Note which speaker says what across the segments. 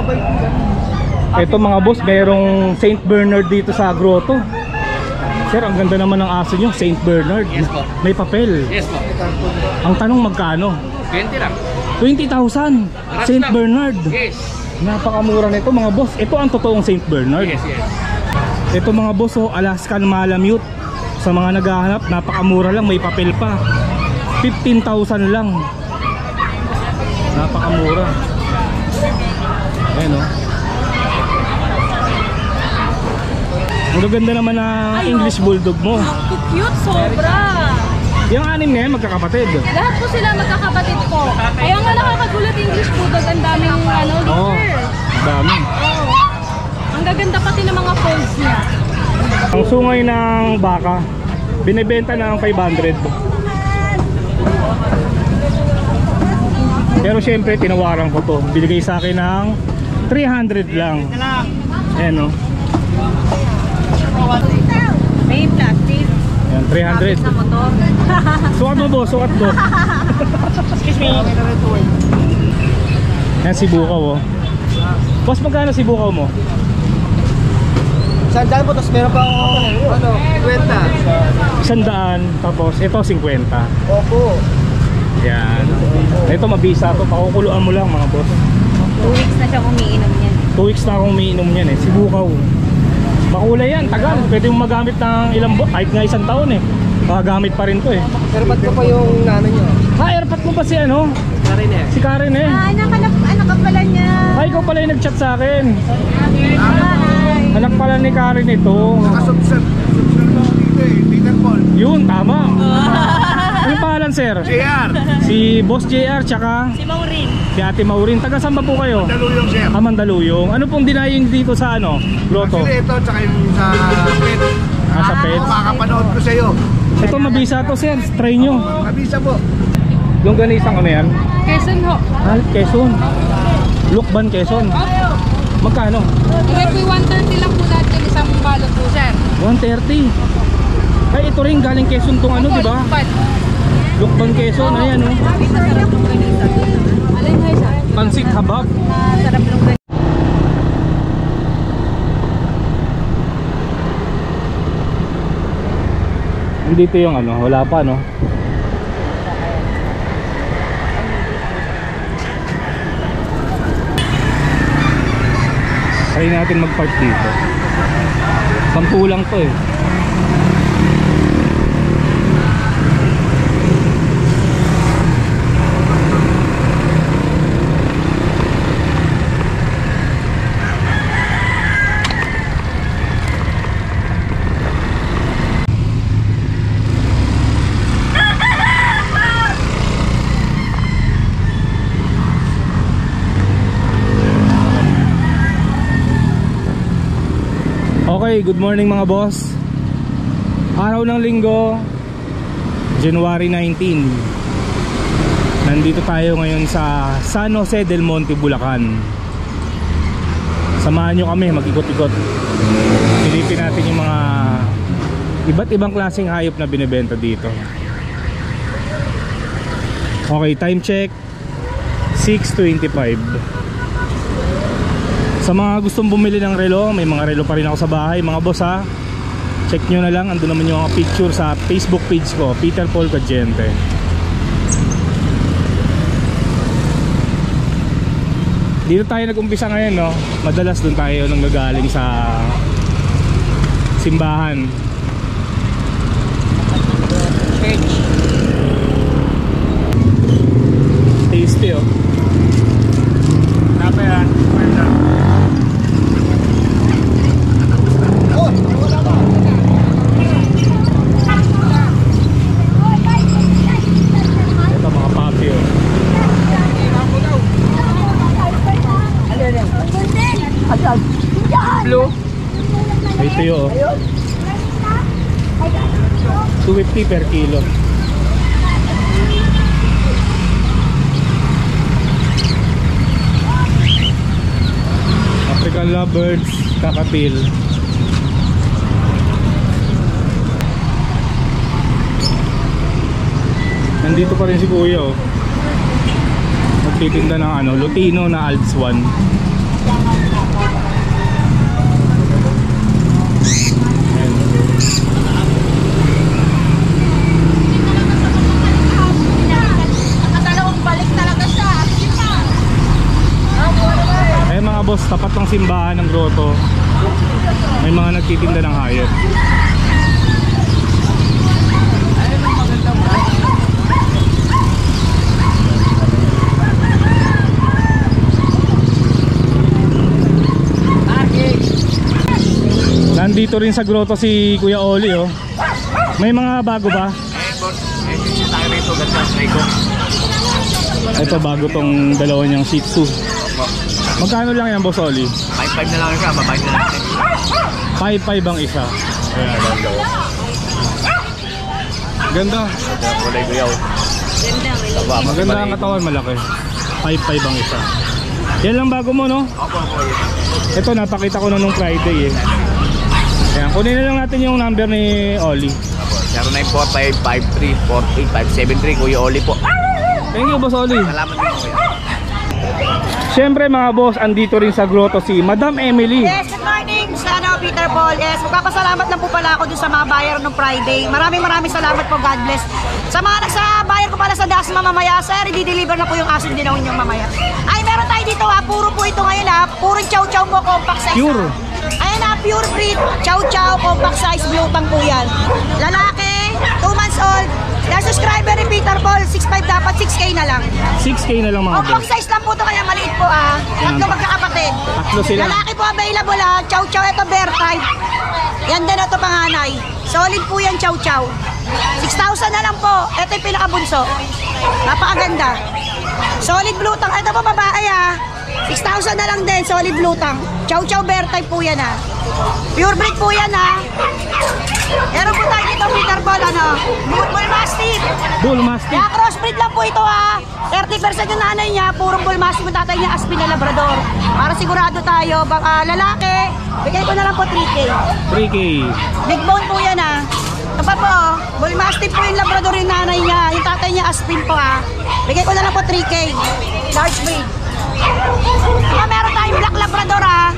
Speaker 1: mabait yan.
Speaker 2: Ito mga boss, merong Saint Bernard dito sa grotto. Sir, ang ganda naman ng aso nyo, Saint Bernard.
Speaker 3: Yes po.
Speaker 2: May papel.
Speaker 3: Yes po.
Speaker 2: Ang tanong magkano?
Speaker 3: 20 lang.
Speaker 2: 20,000. Saint Bernard.
Speaker 3: Yes.
Speaker 2: Napakamura nito mga boss. Ito ang totoong Saint Bernard.
Speaker 3: Yes, yes.
Speaker 2: Ito mga boss, oh, Alaskan Malamute. Sa mga naghahanap, napakamura lang, may papel pa. 15,000 lang. Napakamura. Ayan, oh. Ang gaganda naman na English Bulldog mo.
Speaker 4: Cute, sobra.
Speaker 2: Yung anim ngayon, magkakapatid.
Speaker 4: Lahat po sila magkakapatid po. Kaya nga nakakagulat English Bulldog, ang daming
Speaker 2: Oo,
Speaker 4: litter.
Speaker 2: dami.
Speaker 4: Oo. Ang gaganda pati ng mga folds niya.
Speaker 2: Ang sungay ng baka, binibenta ng 500. Pero syempre, tinawaran ko to. Binigay sa akin ng 300 lang. Ayan, oh.
Speaker 4: May plastic.
Speaker 2: Ayan, 300.
Speaker 4: Sa motor.
Speaker 2: Sukat mo, boss. Sukat mo.
Speaker 1: Excuse me.
Speaker 2: Ayan, si Bukaw, oh. Boss, magkano si Bukaw mo?
Speaker 1: Sandaan po, tapos meron pa ako, 20.
Speaker 2: 100, tapos ito 50.
Speaker 1: Opo.
Speaker 2: Yan. Ito mabisa to, pakukuluan mo lang mga boss.
Speaker 4: 2 weeks na siya umiinom niyan.
Speaker 2: 2 weeks na akong umiinom yan eh. Si Bukaw. Makulay yan, tagal. Pwede mo magamit ng ilang buwan, kahit nga 1 taon eh. Makagamit pa rin to eh.
Speaker 1: Pero ba't ko pa yung nano nyo?
Speaker 2: Ha, airpat mo pa si ano?
Speaker 1: Karin eh.
Speaker 2: Si Karen eh.
Speaker 4: Anak ka pala niya.
Speaker 2: Ay, ikaw pala yung nag-chat sa akin.
Speaker 4: Hi.
Speaker 2: Anak pala ni Karen ito.
Speaker 5: Nakasubscribe dito eh, Peter Paul.
Speaker 2: Yun, tama. Anong pangalan, sir?
Speaker 5: JR,
Speaker 2: Si Boss JR, tsaka
Speaker 4: Si Maureen.
Speaker 2: si Ate Maureen. Taga saan ba po kayo?
Speaker 5: Daluyong sir.
Speaker 2: Mandaluyong. Ano pong dinaying dito sa ano? Grotto?
Speaker 5: Actually ito, tsaka yung sa pet.
Speaker 2: Sa pet.
Speaker 5: Makakapanood ko sa iyo.
Speaker 2: Ito mabisa to, sir. Try nyo.
Speaker 5: Kabisa po.
Speaker 2: Yungganisang ano yan?
Speaker 4: Quezon ho.
Speaker 2: Quezon. Lukban, Quezon. Magkano?
Speaker 4: Ito 130 lang po natin isang balot po, sir.
Speaker 2: 130. Ay, ito rin galing Quezon tong ano, di ba? Lukban, Quezon. Ayan, oh.
Speaker 4: Masarap ng ganito. Alin nga isa?
Speaker 2: Pansik habab.
Speaker 4: Masarap ng ganito.
Speaker 2: Dito yung ano, wala pa, no? Try natin mag-park dito. 10 lang to eh. Okay, good morning mga boss. Araw ng linggo, January 19. Nandito tayo ngayon sa San Jose del Monte, Bulacan. Samahan nyo kami, mag-ikot-ikot. Silipin natin yung mga iba't ibang klaseng hayop na binibenta dito. Okay, time check 6:25. Sa mga gustong bumili ng relo, may mga relo pa rin ako sa bahay mga boss ha. Check nyo na lang, andun naman yung mga picture sa Facebook page ko, Peter Paul Cadiente. Dito tayo nag-umpisa ngayon, no? Madalas dun tayo nang gagaling sa simbahan. Tasty, oh. Napa yan? Ito mga papi, oh.
Speaker 1: Blue.
Speaker 2: Ito yun, oh. 250 per kilo. African lovebirds, kakatil. Nandito pa rin si kuya, oh. Nagtitinda ng ano, Lutino na Alps 1. boss, tapat ng simbahan ng grotto. May mga nagtitinda ng hayop. Nandito rin sa grotto si Kuya Oli, oh. May mga bago ba? Ito bago tong dalawa niyang Shih Tzu. Magkano lang yan, Boss Oli?
Speaker 5: 5-5 na lang siya, babay na natin.
Speaker 2: 5-5 ang isa. Ayan, ganda.
Speaker 5: Kulay guyaw.
Speaker 2: Maganda ang katawan, malaki. 5-5 ang isa. Yan lang bago mo, no?
Speaker 5: Opo.
Speaker 2: Ito, napakita ko na nung Friday, eh. Ayan, kunin na lang natin yung number ni Oli.
Speaker 5: 0945-53-48-573, Kuya Oli po.
Speaker 2: Thank you, Boss Oli.
Speaker 5: Salamat din, Kuya.
Speaker 2: Siyempre mga boss, andito rin sa grotto si Madam Emily.
Speaker 3: Yes, good morning, Sana Peter Paul. Yes, magpapasalamat lang po pala ako dun sa mga buyer ng Friday. Maraming salamat po, God bless. Sa mga buyer ko pala sa Dasma mamaya, sir, i-deliver na po yung asin din yung mamaya. Ay, meron tayo dito ha, puro po ito ngayon ha, puro chow chow mo, compact size.
Speaker 2: Pure.
Speaker 3: Ayan na, pure breed, chow chow, compact size, blue tang po yan. Lalaki, 2 months old. Their subscriber ni Peter Paul, 6'5 dapat, 6K na lang.
Speaker 2: 6K na lang mga boss.
Speaker 3: Compact size lang po ito, kaya maliit po ah. Tatlo magkakapatid.
Speaker 2: Tatlo sila.
Speaker 3: Lalaki po available ah. Chow chow, ito bear type. Yan din ito panganay. Solid po yan, chow chow. 6,000 na lang po. Ito yung pinakabunso. Napakaganda. Solid blue tang. Ito po babae ah. 6,000 na lang din, solid blue tang. Chow chow bear type po yan ah. Pure breed po yan ah. Meron po tayo dito, Peter Paul, ano? Bull Mastiff.
Speaker 2: Bull Mastiff.
Speaker 3: Kaya crossbreed lang po ito ha. 30% yung nanay niya, purong Bull Mastiff, yung tatay niya Aspin na Labrador. Para sigurado tayo, baka lalaki, bigay ko na lang po 3K.
Speaker 2: 3K.
Speaker 3: Big bone po yan ha. Ito pa po, Bull Mastiff po yung Labrador yung nanay niya, yung tatay niya Aspin po ha. Bigay ko na lang po 3K. Large breed. Meron tayong Black Labrador ha.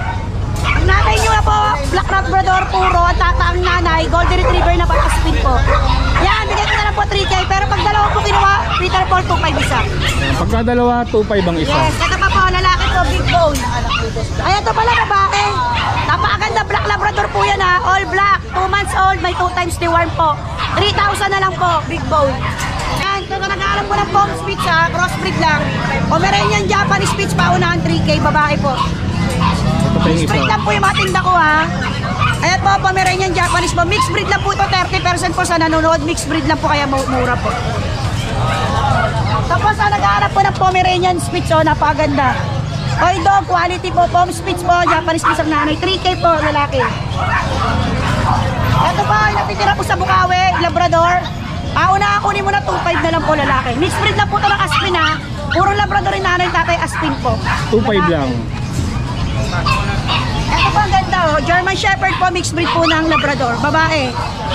Speaker 3: Ang nanay nyo na po, Black Labrador puro, at tataang nanay, Golden Retriever na pa, Aspin po. Yan, bigay ko na lang po 3K, pero pag dalawa po kinuha, Peter Paul 2.5 isa.
Speaker 2: Pagka dalawa, 2.5 ang isa.
Speaker 3: Yes, ito pa po, lalaki po, big bone. Ayan to pala, babae. Napakaganda, Black Labrador po yan ha, all black, 2 months old, may 2 times deworm po. 3,000 na lang po, big bone. Yan, ito na nag-aalam ko ng Pom Spitz ha, crossbreed lang. Pomeranian Japanese Spitz, paunahan 3K, babae po.
Speaker 2: Ito pa yung
Speaker 3: Mixed
Speaker 2: isa.
Speaker 3: breed lang po yung mga tinda ko ha. Ayan po, Pomeranian Japanese po. Mixed breed lang po ito, 30% po sa nanonood. Mixed breed lang po, kaya mura po. Tapos nag-aarap po ng Pomeranian Spitz, oh, napaganda. Toy dog, quality po, Pom Spitz po, Japanese Spitz ang nanay. 3K po, lalaki. Ito po, natitira po sa Bukawi, Labrador. Una kunin mo na 2.5 na lang po, lalaki. Mixed breed lang po ito ng Aspin ha. Puro Labrador yung nanay, tatay Aspin po.
Speaker 2: 2.5 lang.
Speaker 3: Ito po ang ganda oh, German Shepherd po, mixed breed po ng Labrador, babae.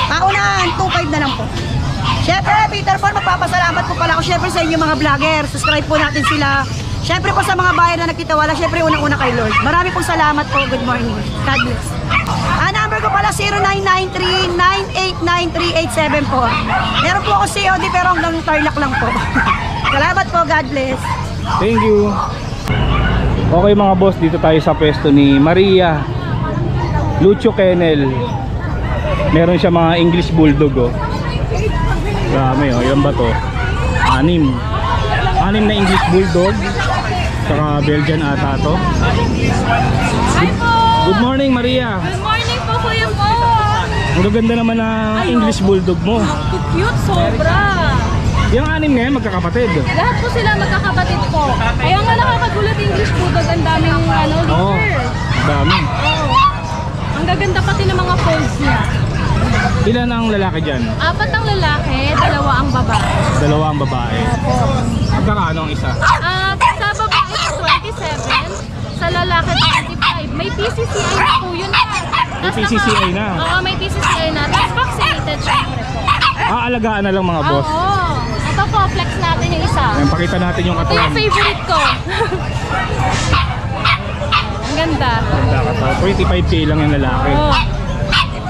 Speaker 3: Paunahan, 2.5 na lang po. Siyempre, Peter Paul, magpapasalamat po pala ako siyempre sa inyo mga vlogger. Subscribe po natin sila. Siyempre po sa mga bayan na nagtitiwala, siyempre unang-una kay Lord. Marami pong salamat po, good morning. God bless. Ang number ko pala 0993-989-3874. Meron po ako COD pero hanggang Tarlac lang po. Salamat po, God bless.
Speaker 2: Thank you. Okay mga boss, dito tayo sa pwesto ni Maria Lucio Kennel. Meron siya mga English Bulldog oh. Dami oh, ilan ba to? 6 na English Bulldog. Saka Belgian ata to.
Speaker 4: Hi po!
Speaker 2: Good morning Maria.
Speaker 4: Good morning po, Kuya po!
Speaker 2: Ang gaganda naman ng English Bulldog mo.
Speaker 4: Cute, sobra!
Speaker 2: Yung 6 ngayon magkakapatid.
Speaker 4: Lahat po sila magkakapatid po. Kaya nga nakakagulat English Bulldog, ang daming
Speaker 2: Oo,
Speaker 4: litter.
Speaker 2: dami.
Speaker 4: Oo. Ang gaganda pati ng mga folds niya.
Speaker 2: Ilan ang lalaki dyan?
Speaker 4: 4 ang lalaki, 2 ang babae.
Speaker 2: 2 ang babae. Magkakaano ang isa?
Speaker 4: Sa babae 27, sa lalaki 25. May PCCI na po yun.
Speaker 2: May PCCI na?
Speaker 4: Oo, may PCCI na. Tapos vaccinated syempre po.
Speaker 2: Alagaan na lang mga boss.
Speaker 4: Oo. Ito po, flex natin yung isa.
Speaker 2: Ayan, pakita natin yung
Speaker 4: Ito
Speaker 2: katawan.
Speaker 4: yung favorite ko. Ang ganda.
Speaker 2: Ganda ka to. 25K lang yung lalaki.
Speaker 4: Oo.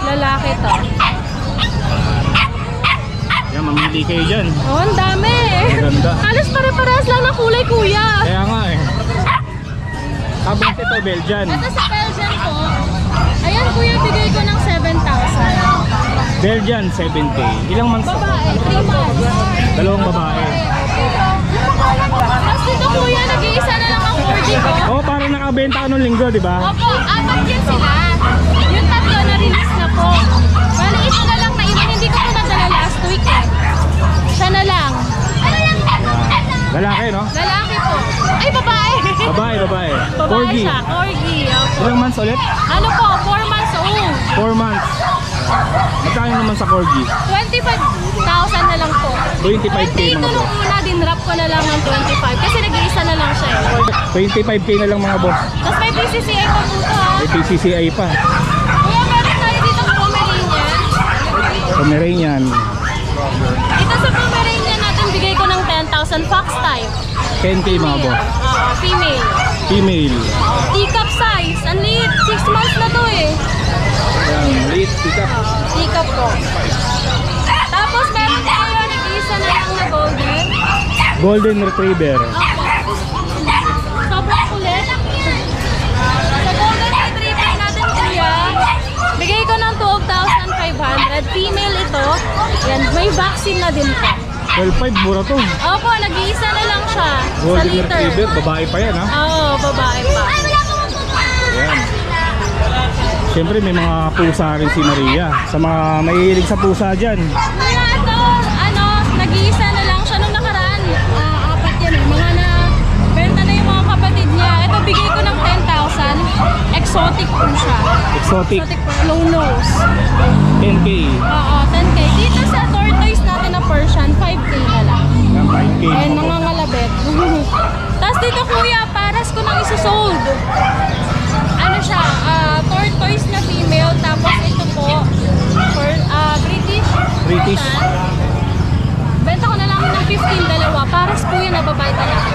Speaker 4: Lalaki to.
Speaker 2: Yan, mamili kayo dyan.
Speaker 4: Oh, ang dami.
Speaker 2: Ang ganda.
Speaker 4: Halos pare-parehas lang ng kulay, kuya.
Speaker 2: Kaya nga eh. Tapos ito, Belgian.
Speaker 4: Ito sa Belgian po. Ayan kuya, bigay ko ng 7,000.
Speaker 2: Belgian, 7K. Ilang months to?
Speaker 4: Babae, 3 months.
Speaker 2: Dalawang babae.
Speaker 4: Tapos dito kuya, nag-iisa na lang ang 4G ko.
Speaker 2: Oh, parang nakabenta ka nung linggo, di ba?
Speaker 4: Opo, 4 yan sila. Yung tatlo na release na po. Bali, ito na lang na iba. Hindi ko po nadala last week eh. Siya na lang.
Speaker 2: Lalaki, no?
Speaker 4: Lalaki po. Ay, babae.
Speaker 2: Babae.
Speaker 4: Babae
Speaker 2: Corgi.
Speaker 4: siya, corgi. Opo.
Speaker 2: Ilang months ulit?
Speaker 4: Ano po, 4 months old.
Speaker 2: 4 months. Magkano naman sa Corgi?
Speaker 4: 25,000 na lang po.
Speaker 2: 25K
Speaker 4: Dito
Speaker 2: mga
Speaker 4: nung
Speaker 2: boss.
Speaker 4: una, dinrap ko na lang ng 25. Kasi nag-iisa na lang siya eh.
Speaker 2: 25K na lang mga boss.
Speaker 4: Tapos may PCCI pa po ito ha.
Speaker 2: May PCCI pa.
Speaker 4: Kuya, meron tayo dito ng Pomeranian.
Speaker 2: Pomeranian.
Speaker 4: Ito sa Pomeranian natin, bigay ko ng 10,000 fox type.
Speaker 2: 10K mga boss.
Speaker 4: Female.
Speaker 2: Female.
Speaker 4: Teacup size. Ang liit. 6 months na to eh.
Speaker 2: Yan, late pick up.
Speaker 4: Teacup po. Tapos meron tayo nag-iisa na lang na golden.
Speaker 2: Golden Retriever.
Speaker 4: Opo. Sobrang kulit. Sa golden retriever natin kuya, bigay ko ng 12,500. Female ito. Yan, may vaccine na din po.
Speaker 2: 12.5, mura to.
Speaker 4: Opo, nag-iisa na lang siya. Sa
Speaker 2: Golden
Speaker 4: liter.
Speaker 2: Retriever, babae pa yan ha.
Speaker 4: Oo, babae pa.
Speaker 2: Ayan. Siyempre may mga pusa rin si Maria. Sa mga mahihilig sa pusa dyan.
Speaker 4: Kuya, ito, nag-iisa na lang siya nung nakaraan. 4 yan eh. Mga na, benta na yung mga kapatid niya. Ito, bigay ko ng 10,000. Exotic po siya.
Speaker 2: Exotic,
Speaker 4: Exotic po, low nose.
Speaker 2: 10K.
Speaker 4: Oo, 10K. Dito sa tortoise natin na Persian, 5K na lang.
Speaker 2: Yan, 5K.
Speaker 4: Ayan, nangangalabet. Tapos dito kuya, paras ko nang isusold. Ano siya, tortoise na female, tapos ito po, British.
Speaker 2: British.
Speaker 4: Benta ko na lang ng 15, dalawa. Paras po yan na babae talaga.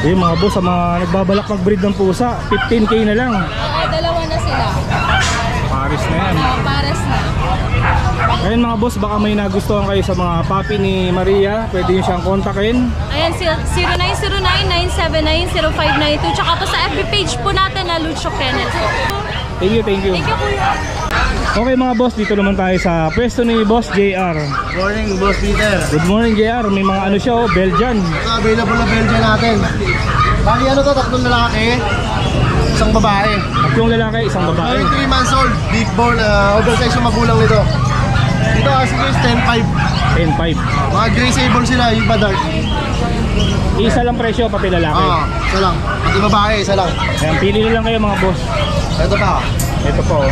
Speaker 2: Eh mga boss, sa mga nagbabalak mag-breed ng pusa, 15K na lang.
Speaker 4: Oo, dalawa na sila.
Speaker 2: Paris na yan.
Speaker 4: Paras na.
Speaker 2: Ayun mga boss, baka may nagustuhan kayo sa mga puppy ni Maria, pwede nyo siyang kontakin.
Speaker 4: Ayan, 0909-979-0592. Tsaka po sa FB page po natin na Lucho Kenneth.
Speaker 2: Thank you, thank you.
Speaker 4: Thank you kuya.
Speaker 2: Okay mga boss, dito naman tayo sa pwesto ni Boss JR.
Speaker 1: Morning, Boss Peter.
Speaker 2: Good morning JR, may mga ano siya, Belgian.
Speaker 1: Ito, available na Belgian natin. Bali ano to, tatlong lalaki, isang babae.
Speaker 2: Tatlong lalaki, isang babae.
Speaker 1: 3 months old, big bone, oversize yung magulang nito. Dito kasi guys, 10.5.
Speaker 2: 10.5.
Speaker 1: Mga gray sable sila, yung iba dark.
Speaker 2: Isa lang presyo, pati lalaki.
Speaker 1: Isa lang. Pati babae, isa lang.
Speaker 2: Ayan, pili na lang kayo mga boss.
Speaker 1: Ito pa.
Speaker 2: Ito po.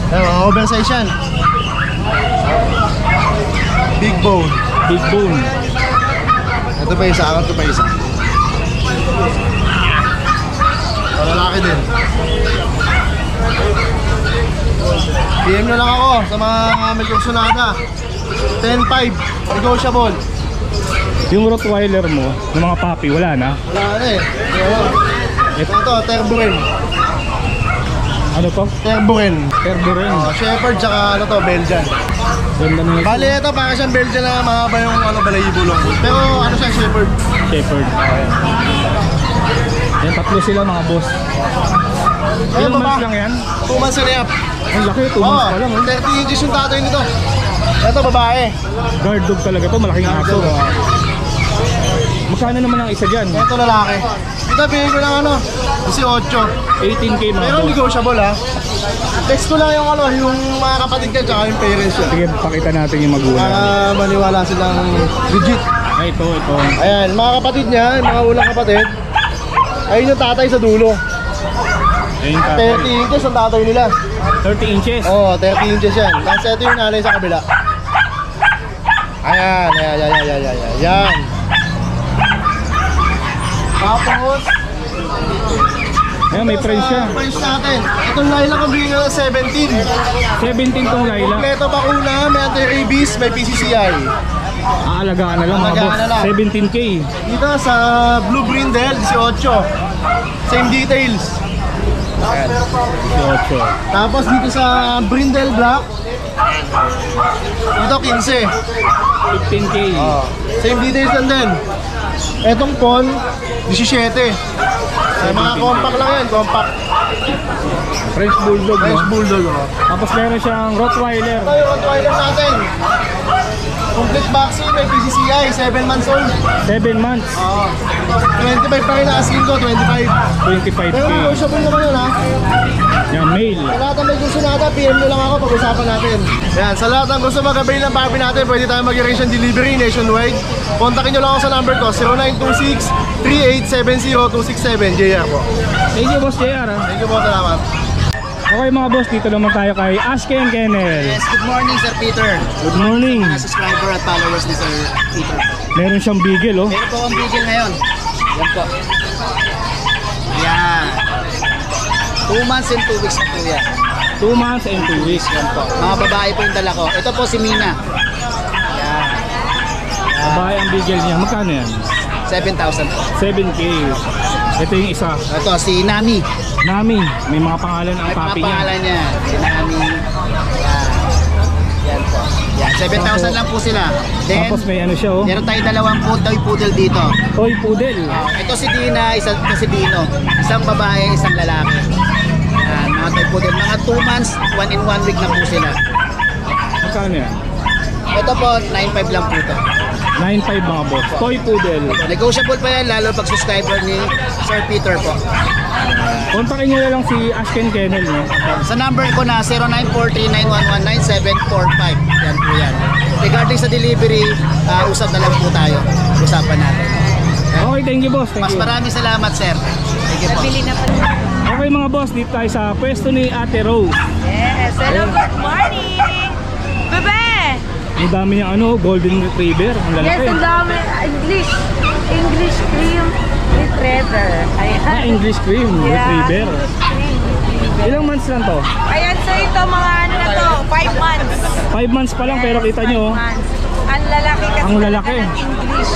Speaker 1: Ayan, mga oversize yan. Big bone.
Speaker 2: Big bone.
Speaker 1: Ito pa isa, ito pa isa. Lalaki din. PM nyo lang ako sa mga may kursunada. 10.5, negotiable.
Speaker 2: Yung Rottweiler mo, ng mga puppy, wala na.
Speaker 1: Wala na eh. Ito, Turbo rin.
Speaker 2: Ano to?
Speaker 1: Turbo rin.
Speaker 2: Turbo rin.
Speaker 1: Shepherd tsaka ano to, Belgian.
Speaker 2: Ganda na
Speaker 1: Bali ito, para siyang Belgian na mahaba yung balayibo lang. Pero ano siya, Shepherd.
Speaker 2: Shepherd. Yan, tatlo sila mga boss. Ilang months lang yan?
Speaker 1: 2 months na up.
Speaker 2: Ang laki, 2 months pa lang.
Speaker 1: 30 inches yung tatay nito. Ito, babae.
Speaker 2: Guard dog talaga to, malaking aso. Magkano naman ang isa dyan?
Speaker 1: Ito, lalaki. Ito, bigay ko lang ano, 18.
Speaker 2: 18K mga
Speaker 1: Pero
Speaker 2: boss.
Speaker 1: negotiable ha. Text ko lang yung mga kapatid ko tsaka yung parents ko.
Speaker 2: Sige, pakita natin yung magulang.
Speaker 1: Para maniwala silang legit.
Speaker 2: Ay, ito.
Speaker 1: Ayan, mga kapatid niya, mga ulang kapatid. Ayun yung tatay sa dulo.
Speaker 2: Ayun,
Speaker 1: 30 inches ang tatay nila.
Speaker 2: 30 inches.
Speaker 1: Oo, 30 inches yan. Tapos ito yung nanay sa kabila. Ayan. Tapos,
Speaker 2: Ayan, may price siya.
Speaker 1: price natin. Itong lilac ang bigyan ng 17.
Speaker 2: 17 tong Laila.
Speaker 1: Kompleto bakuna, may anti-rabies, may PCCI.
Speaker 2: Aalagaan na lang mga boss.
Speaker 1: Aalagaan na lang.
Speaker 2: 17K.
Speaker 1: Dito sa Blue Brindle, 18. Same details. Ayan.
Speaker 2: 18.
Speaker 1: Tapos dito sa Brindle Black, dito 15.
Speaker 2: 15K.
Speaker 1: Same details lang din. Etong Pon, 17. Ay, mga compact lang yan, compact.
Speaker 2: French Bulldog,
Speaker 1: French
Speaker 2: no?
Speaker 1: Bulldog, oh.
Speaker 2: Tapos meron siyang Rottweiler.
Speaker 1: Ito yung Rottweiler natin. Complete vaccine, may PCCI, 7 months old.
Speaker 2: 7 months,
Speaker 1: Oo. 25 pa rin na asking ko, 25.
Speaker 2: 25K.
Speaker 1: Pero negotiable naman yun, ha?
Speaker 2: Yan, male.
Speaker 1: Sa lahat ng may gusto natin, PM nyo lang ako, pag-usapan natin. Yan, sa lahat ng gusto mag-avail ng papi natin, pwede tayo mag-arrange ng delivery nationwide. Kontakin nyo lang ako sa number ko, 0926-3870-267, JR po.
Speaker 2: Thank you, Boss JR.
Speaker 1: Thank you po, salamat.
Speaker 2: Okay mga boss, dito naman tayo kay Ashken Kennel.
Speaker 6: Yes, good morning Sir Peter.
Speaker 2: Good morning.
Speaker 6: Mga subscriber at followers ni Sir Peter.
Speaker 2: Meron siyang bigel, oh.
Speaker 6: Meron po akong bigil ngayon. Yan po. Yan. 2 months and 2 weeks na po yan.
Speaker 2: 2 months and 2 weeks.
Speaker 6: Yan po. Mga babae po yung dala ko. Ito po si Mina. Yan.
Speaker 2: Babae ang bigel niya. Magkano yan?
Speaker 6: 7,000 po.
Speaker 2: 7K. Ito yung isa.
Speaker 6: Ito si Nami.
Speaker 2: Nami. May mga pangalan ang
Speaker 6: May mga
Speaker 2: papi niya.
Speaker 6: pangalan niya. Si Nami. Yan. Yan po. Yan. 7,000 lang po sila. Then,
Speaker 2: Tapos may ano siya, oh.
Speaker 6: meron tayong dalawang toy poodle dito.
Speaker 2: Toy Poodle.
Speaker 6: Ito si Dina, ito si Dino. Isang babae, isang lalaki. Yan, mga toy poodle. Mga 2 months, 1 in 1 week na po sila.
Speaker 2: Magkano yan?
Speaker 6: Ito po, 9,500 lang po ito.
Speaker 2: 9.5 mga boss. Toy Poodle.
Speaker 6: Negotiable pa yan, lalo pag subscriber ni Sir Peter po.
Speaker 2: Kontakin niyo na lang si Ashken Kennel, no?
Speaker 6: Sa number ko na 0943-911-9745. Yan po yan. Regarding sa delivery, usap na lang po tayo. Usapan natin.
Speaker 2: Okay, thank you boss. Thank
Speaker 6: Mas
Speaker 2: you.
Speaker 6: maraming salamat, sir. Thank you po.
Speaker 3: Nabili na pala.
Speaker 2: Okay mga boss, dito tayo sa pwesto ni Ate Rose.
Speaker 3: Yes, hello, good morning! Bebe!
Speaker 2: Ang dami niyang ano, golden retriever. Ang
Speaker 3: Yes,
Speaker 2: lalaki.
Speaker 3: ang dami. English cream retriever. Ayan.
Speaker 2: English cream retriever.
Speaker 3: English cream retriever.
Speaker 2: Ilang months lang to?
Speaker 3: Ayan, so ito mga ano na to, 5 months.
Speaker 2: 5 months pa lang pero kita nyo,
Speaker 3: 5 months. Ang lalaki kasi
Speaker 2: Ang lalaki.
Speaker 3: talaga ng English.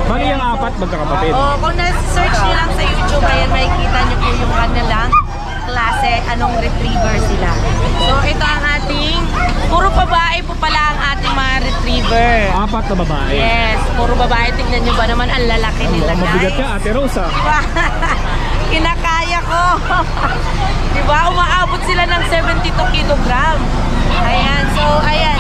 Speaker 2: bali yung 4 magkakapatid.
Speaker 3: Oh, kung na-search nyo lang sa YouTube, ayan, makikita nyo po yung kanilang klase, anong retriever sila. So, ito ang ating, puro babae po pala ang ating mga retriever.
Speaker 2: 4 na babae.
Speaker 3: Yes, puro babae. Tignan nyo ba naman ang lalaki nila,
Speaker 2: Mukhang mabigat ka,
Speaker 3: guys.
Speaker 2: Ate Rose, ah.
Speaker 3: Kinakaya ko. Diba? Umaabot sila ng 72 kilogram. Ayan. So, ayan.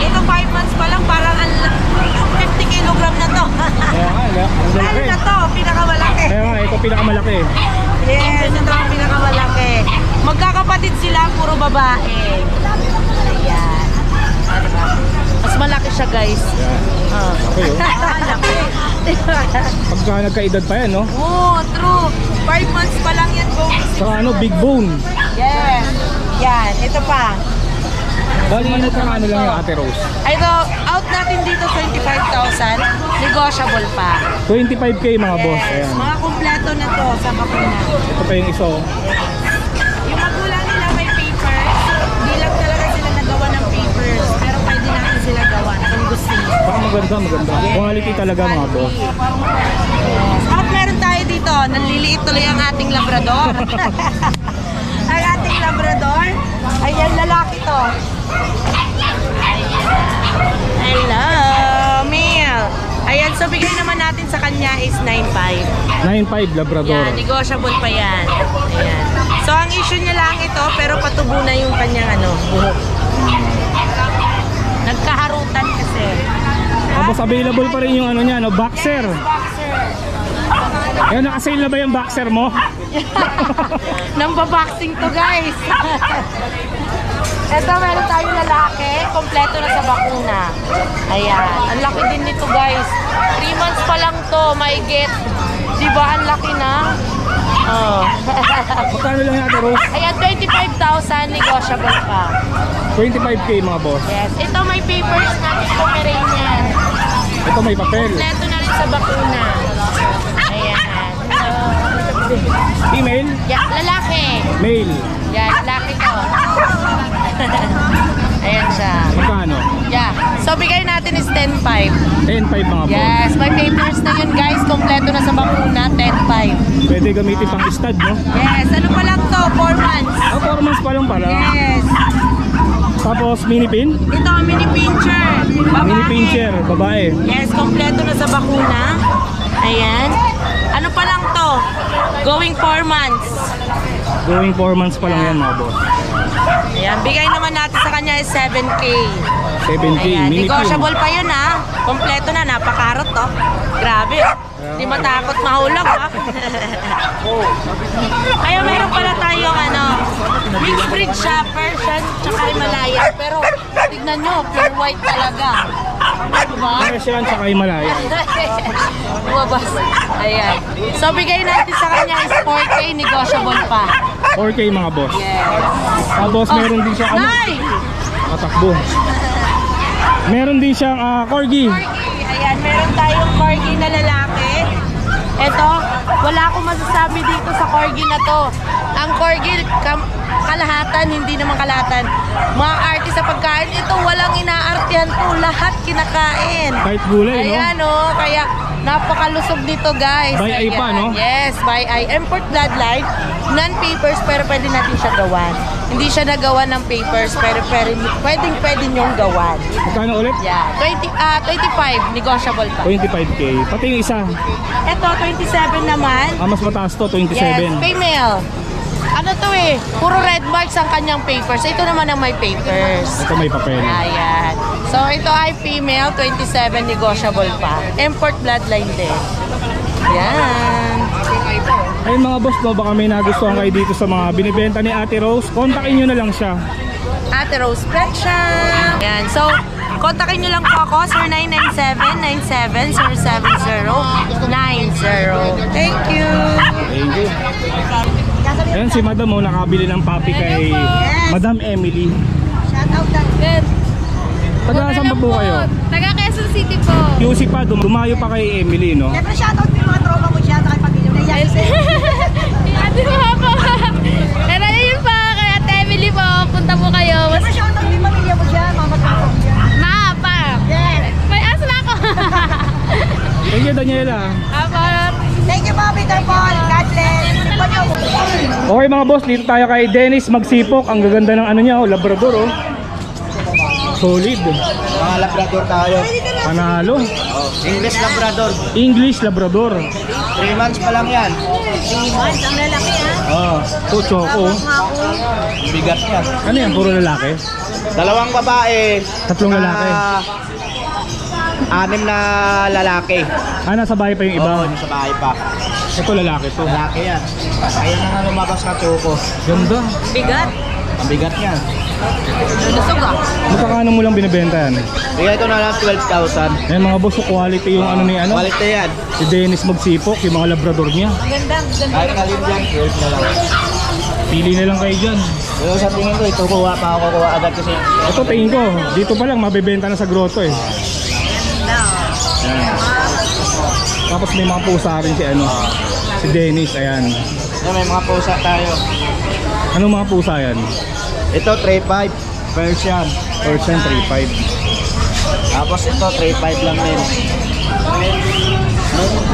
Speaker 3: Ito 5 months pa lang, parang 50 kilogram na to.
Speaker 2: Kaya nga, ang
Speaker 3: Lalo
Speaker 2: lalaki.
Speaker 3: na to, pinakamalaki.
Speaker 2: Kaya nga, ito pinakamalaki.
Speaker 3: Yes, ito ang pinakamalaki. Magkakapatid sila, puro babae. Ayan. Ano ba? Mas malaki siya, guys. Ah.
Speaker 2: Okay, oh.
Speaker 3: Malaki.
Speaker 2: Pagka nagkaedad pa yan, no?
Speaker 3: Oh, true. 5 months pa lang yan, go.
Speaker 2: Saka ano, big bone.
Speaker 3: Yes. Yan, ito pa.
Speaker 2: Bali, nagkakano lang yung Ate Rose.
Speaker 3: Ito, out natin dito 25,000. Negotiable pa.
Speaker 2: 25K mga boss.
Speaker 3: Yes.
Speaker 2: Ayan.
Speaker 3: Mga kumpleto na to sa bakuna.
Speaker 2: Ito pa yung isa, oh.
Speaker 3: Yung magulang nila may papers. Hindi lang talaga sila nagawa ng papers. Pero pwede natin sila gawa kung gusto niyo.
Speaker 2: Baka maganda. Quality talaga mga boss.
Speaker 3: Yes. At meron tayo dito. Nanliliit tuloy ang ating labrador. Ang ating labrador. Ayan, lalaki to. Hello, Mel. Ayan, so bigay naman natin sa kanya is 9,500.
Speaker 2: 9.5 Labrador.
Speaker 3: Yan, negotiable pa yan. Ayan. So, ang issue niya lang ito, pero patubo na yung kanyang ano, buhok. Nagkaharutan kasi.
Speaker 2: Tapos available pa rin yung ano niya, no? Boxer.
Speaker 3: Boxer.
Speaker 2: Ayan, nakasale na ba yung boxer mo?
Speaker 3: Nambaboxing to, guys. Ito, meron tayong lalaki. Kompleto na sa bakuna. Ayan. Ang laki din nito, guys. 3 months pa lang to, my get. Diba, ang laki na? Oh.
Speaker 2: Magkano lang yung Ate Rose?
Speaker 3: Ayan, 25,000, negotiable pa.
Speaker 2: 25K mga boss.
Speaker 3: Yes. Ito, may papers na. Pomeranian.
Speaker 2: Ito may papel.
Speaker 3: Kompleto na rin sa bakuna. Ayan.
Speaker 2: Female?
Speaker 3: Yeah, lalaki.
Speaker 2: Male?
Speaker 3: Yan, lalaki to. Ayan siya.
Speaker 2: Magkano?
Speaker 3: Yeah. So, bigay natin is 10,500.
Speaker 2: 10.5 mga boss.
Speaker 3: Yes, may papers na yun, guys. Kompleto na sa bakuna, 10,500.
Speaker 2: Pwede gamitin pang stud, no?
Speaker 3: Yes, ano pa lang to? 4 months.
Speaker 2: Ah, 4 months pa lang pala.
Speaker 3: Yes.
Speaker 2: Tapos mini pin?
Speaker 3: Ito, mini pincher. Babae.
Speaker 2: Mini pincher, babae.
Speaker 3: Yes, kompleto na sa bakuna. Ayan. Ano pa lang to?
Speaker 7: Going 4 months.
Speaker 2: Going 4 months pa lang yan mga boss.
Speaker 7: Ayan, bigay naman natin sa kanya is 7K.
Speaker 2: 7K,
Speaker 7: Ayan,
Speaker 2: mini
Speaker 7: negotiable pa yun ha. Kompleto na, napakarot to. Grabe. Hindi matakot mahulog ha. Kaya meron pala tayong mixed breed siya, Persian, tsaka Himalayan. Pero tignan nyo, pure white talaga. Diba?
Speaker 2: Persian tsaka Himalaya.
Speaker 7: Lumabas. Ayan. So bigay natin sa kanya is 4K, negotiable pa.
Speaker 2: 4K mga boss.
Speaker 7: Yes.
Speaker 2: Tapos meron din siyang
Speaker 7: Nay!
Speaker 2: matakbo. Meron din siyang corgi.
Speaker 7: Corgi. Ayan, meron tayong corgi na lalaki. Ito, wala akong masasabi dito sa corgi na to. Ang corgi, kalahatan, hindi naman kalahatan. Mga artist sa pagkain, ito walang inaartihan to. Lahat kinakain.
Speaker 2: Kahit gulay, no?
Speaker 7: Ayan, oh, kaya napakalusog dito, guys.
Speaker 2: By eye pa, no?
Speaker 7: Yes, by eye. Import bloodline, non-papers, pero pwede natin siya gawan. Hindi siya nagawa ng papers, pero pwede nyong gawan.
Speaker 2: Magkano ulit?
Speaker 7: Yeah, 25, negotiable pa.
Speaker 2: 25K. Pati yung isa.
Speaker 7: Ito, 27 naman.
Speaker 2: Mas mataas to, 27.
Speaker 7: Yes, female. Ano to puro red marks ang kanyang papers. Ito naman ang may papers.
Speaker 2: Ito may papel.
Speaker 7: Ayan. So, ito ay female, 27, negotiable pa. Import bloodline din. Yan.
Speaker 2: Ayun mga boss, no, baka may nagustuhan kayo dito sa mga binibenta ni Ate Rose. Kontakin nyo na lang siya.
Speaker 7: Ate Rose Fletcher. Ayan. So, kontakin nyo lang po ako, 0997-97-070-90. Thank you.
Speaker 2: Thank you. Ayun si Madam mo, nakabili ng puppy kay Madam Emily.
Speaker 3: Shoutout daw.
Speaker 4: Good.
Speaker 2: Taga saan pa po kayo?
Speaker 4: Taga Quezon City po.
Speaker 2: QC pa, dumayo pa kay Emily, no?
Speaker 3: Siyempre shoutout mo yung mga tropa mo siya sa kay pamilya na yan.
Speaker 4: Ate mo po. Pero yun po, kay Ate Emily po, punta po kayo.
Speaker 3: Siyempre shoutout mo yung pamilya mo siya, mama tropa mo siya.
Speaker 4: Ma, pa.
Speaker 3: Yes.
Speaker 4: May aso na ako.
Speaker 2: Thank you, Daniela.
Speaker 4: Apo.
Speaker 3: Thank you, Bobby Tarpon. God bless.
Speaker 2: Okay mga boss, dito tayo kay Dennis Magsipok. Ang gaganda ng ano niya, Labrador, oh. Solid.
Speaker 6: Mga Labrador tayo.
Speaker 2: Panalo.
Speaker 6: English Labrador.
Speaker 2: English Labrador.
Speaker 6: 3 months pa lang yan.
Speaker 3: Ang lalaki ha.
Speaker 2: Ito, choco.
Speaker 6: Bigat yan.
Speaker 2: Ano yan, puro lalaki?
Speaker 6: 2 babae.
Speaker 2: 3 lalaki.
Speaker 6: 6 na lalaki.
Speaker 2: Nasa bahay pa yung iba.
Speaker 6: Oo, sa bahay pa.
Speaker 2: Ito lalaki to.
Speaker 6: Lalaki yan. Kaya na nga lumabas na tuko.
Speaker 2: Ganda.
Speaker 7: Bigat.
Speaker 6: Ang bigat yan.
Speaker 7: Lulusog ah.
Speaker 2: Magkakano mo lang binibenta yan?
Speaker 6: Bigay ko na lang 12,000.
Speaker 2: Mga boss, quality yung ano ni ano.
Speaker 6: Quality yan.
Speaker 2: Si Dennis Magsipok, yung mga Labrador niya.
Speaker 7: Ganda.
Speaker 6: Kahit kalim dyan, 12 na lang.
Speaker 2: Pili na lang kayo dyan.
Speaker 6: Pero sa tingin ko, ito kuha pa ako kuha agad kasi.
Speaker 2: Ito tingin ko, dito pa lang mabibenta na sa grotto eh. Ayan. Tapos may mga pusa rin si Dennis, ayan.
Speaker 6: Yan, may mga pusa tayo.
Speaker 2: Anong mga pusa yan?
Speaker 6: Ito 3.5 Persian.
Speaker 2: Persian 3.5.
Speaker 6: Tapos ito 3.5 lang din.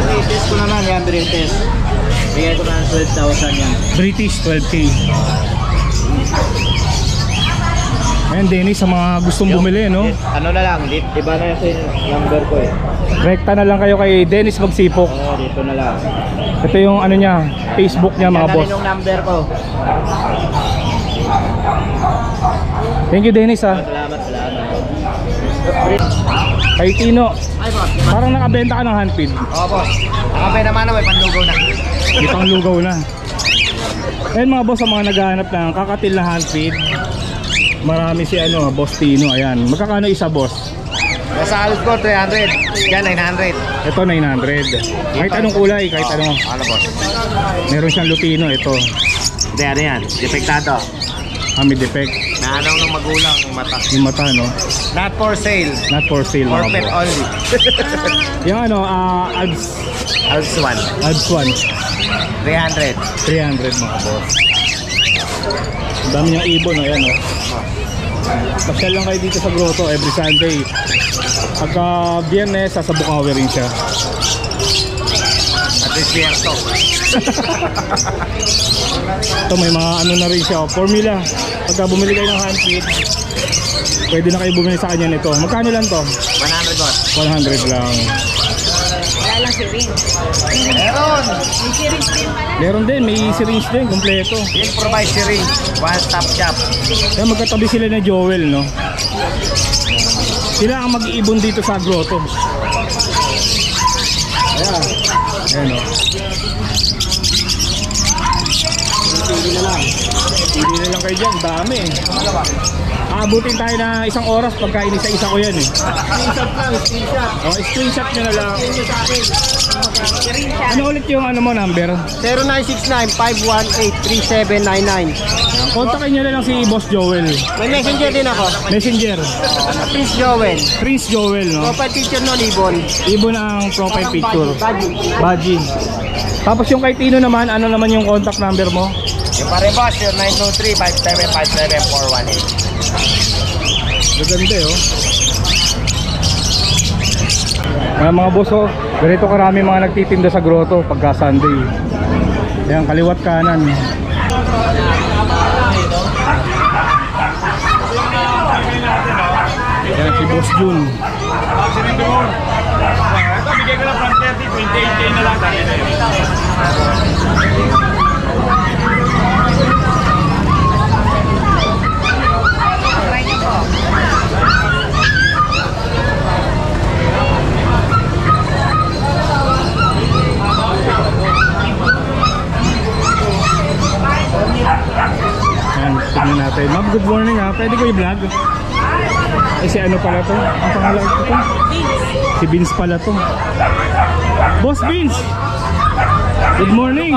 Speaker 6: British ko naman yan, British. Bigay ko na ng 12,000 yan.
Speaker 2: British 12K. Ayan Dennis, sa mga gustong bumili, no?
Speaker 6: Ano na lang, iba na yung number ko eh.
Speaker 2: Rekta na lang kayo kay Dennis Magsipok.
Speaker 6: Oo, dito na lang.
Speaker 2: Ito yung ano niya, Facebook niya mga
Speaker 6: Yan na
Speaker 2: boss.
Speaker 6: rin yung number ko.
Speaker 2: Thank you Dennis ha.
Speaker 6: Salamat.
Speaker 2: Kay Tino,
Speaker 6: Ay boss.
Speaker 2: parang nakabenta ka ng handfeed.
Speaker 6: Oo boss. Nakapay naman na, may panlugaw na.
Speaker 2: Di pang lugaw na. Ayan mga boss, ang mga naghahanap ng kakatil na handfeed. Marami si Boss Tino, ayan. Magkakano isa boss?
Speaker 6: Nasa alis ko, 300. Yan, 900.
Speaker 2: Ito 900. Kahit anong kulay, kahit ano.
Speaker 6: Ano boss?
Speaker 2: Meron siyang lutino, ito.
Speaker 6: Hindi, ano yan? Depektado.
Speaker 2: May defect.
Speaker 6: Naanaw ng magulang yung mata.
Speaker 2: Yung mata, no?
Speaker 6: Not for sale.
Speaker 2: Not for sale
Speaker 6: For
Speaker 2: mga
Speaker 6: pet
Speaker 2: boss.
Speaker 6: only.
Speaker 2: Yung Alps
Speaker 6: Alps 1.
Speaker 2: 1.
Speaker 6: 300.
Speaker 2: 300 mga boss. Ang dami niyang ibon, ayan o. Pasyal lang kayo dito sa grotto every Sunday. Pagka Biyernes, sa Bukawi rin siya.
Speaker 6: At desierto.
Speaker 2: Ito may mga ano na rin siya, formula. Pagka bumili kayo ng handfeed, pwede na kayo bumili sa kanya nito. Magkano lang to?
Speaker 6: 100 boss.
Speaker 2: 100 lang.
Speaker 7: lang syringe.
Speaker 6: Meron.
Speaker 7: May syringe din pala.
Speaker 2: Meron din, may syringe din, kompleto.
Speaker 6: Yung provide syringe. One stop shop.
Speaker 2: Kaya magkatabi sila na Joel, no? Sila ang mag-iibon dito sa grotto. Ayan. Ayan, no? Hindi na lang kayo dyan, dami eh. Aabutin tayo na isang oras pagka inisa-isa ko yan eh.
Speaker 1: Screenshot lang, screenshot.
Speaker 2: O, screenshot nyo na lang.
Speaker 1: Send nyo sa akin.
Speaker 2: Ano ulit yung ano mo number?
Speaker 1: 0969-518-3799.
Speaker 2: Kontakin nyo na lang si Boss Joel.
Speaker 1: May messenger din ako.
Speaker 2: Messenger.
Speaker 1: Prince Joel.
Speaker 2: Prince Joel, no?
Speaker 1: Profile picture no, Libon.
Speaker 2: Ibon ang profile picture.
Speaker 1: Buddy.
Speaker 2: Baji. Tapos yung kay Tino naman, ano naman yung contact number mo?
Speaker 6: Yung pare boss, yung 923-5757-418.
Speaker 2: Gaganda oh. Mga boss oh, ganito karami mga nagtitinda sa grotto pagka Sunday. Ayan, kaliwat kanan. Ayan si Boss Jun.
Speaker 8: Ito, bigay ko lang from 30, 28K na lang tayo na yun.
Speaker 2: Ayan, tignan natin. Ma'am, good morning ha. Pwede ko i-vlog? Eh si ano pala to? Ang pangalan ko to? Si Vince pala to. Boss Vince! Good morning!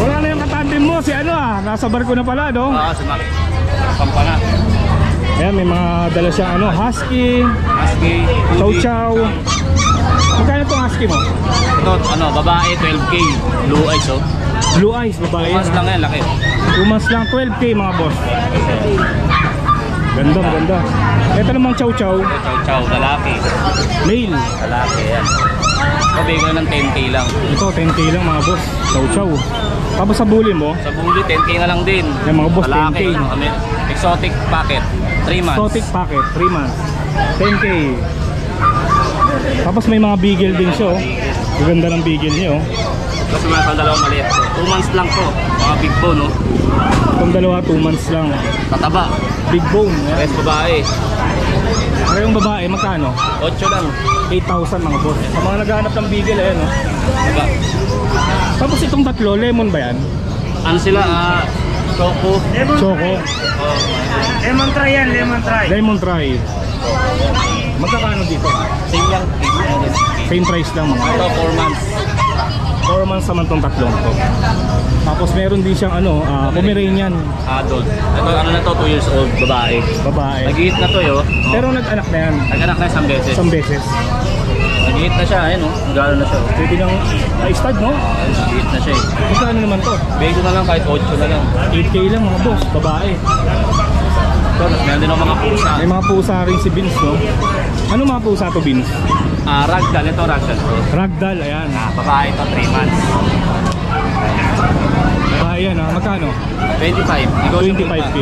Speaker 2: Wala na yung katandem mo. Si ano ah, nasa barko na pala, no?
Speaker 5: Oo, sumak. Pampana.
Speaker 2: Ayan, may mga dala siyang ano, husky,
Speaker 5: Husky.
Speaker 2: chow chow. Magkano itong husky mo?
Speaker 5: Ito, ano, babae, 12K. Blue eyes, oh.
Speaker 2: Blue eyes, babae.
Speaker 5: Mas lang yan, laki.
Speaker 2: 2 months lang, 12K mga boss. Ganda, maganda. Ito namang chow chow,
Speaker 5: Chow chow, lalaki.
Speaker 2: male.
Speaker 5: Lalaki, yan. Ito, bigay ko ng 10K lang.
Speaker 2: Ito, 10K lang mga boss. Chow chow. Tapos sa bully mo,
Speaker 5: Sa bully, 10K na lang din.
Speaker 2: yung mga boss,
Speaker 5: Lalaki,
Speaker 2: 10K.
Speaker 5: ano, exotic packet. 3 months.
Speaker 2: Exotic packet, 3 months. 10K. Tapos may mga beagle din siya, oh. Ang ganda ng beagle niya, oh.
Speaker 5: Tapos mga sa dalawang maliit. 2 months lang to. Mga big bone, no?
Speaker 2: Itong dalawa, 2 months lang.
Speaker 5: Tataba.
Speaker 2: Big bone. Ayan.
Speaker 5: Rest babae.
Speaker 2: Parehong babae, magkano?
Speaker 5: 8 lang.
Speaker 2: 8,000 mga boss. Sa mga naghahanap ng beagle, ayan, oh.
Speaker 5: Diba?
Speaker 2: Tapos itong tatlo, lemon ba yan?
Speaker 5: Ano sila? Choco.
Speaker 2: Choco.
Speaker 8: Lemon try yan, lemon try.
Speaker 2: Lemon try. Magkakano dito?
Speaker 5: Same lang.
Speaker 2: Same price lang mga.
Speaker 5: Ito, 4 months.
Speaker 2: 4 months naman tong tatlong to. Tapos meron din siyang ano, Pomeranian,
Speaker 5: Adult. Ito, ano na to, 2 years old, babae.
Speaker 2: babae.
Speaker 5: Nag-hit na to, yo.
Speaker 2: Pero nag-anak na yan.
Speaker 5: Nag-anak na isang beses.
Speaker 2: Isang beses.
Speaker 5: Nag-hit na siya, ayun, oh. Galo na siya.
Speaker 2: Pwede nang stud, no?
Speaker 5: Nag-hit na siya, eh.
Speaker 2: Magkano naman to?
Speaker 5: Bigay ko na lang kahit 8 na lang.
Speaker 2: 8K lang mga boss, babae.
Speaker 5: Ito, meron din ako mga pusa.
Speaker 2: May mga pusa rin si Vince, no? Ano mga pusa to, Vince?
Speaker 5: Ragdoll, ito ragdoll to.
Speaker 2: Ragdoll, ayan.
Speaker 5: Babae ito, 3 months.
Speaker 2: Babae yan, ha? Magkano?
Speaker 5: 25. Negotiable pa.
Speaker 2: 25K.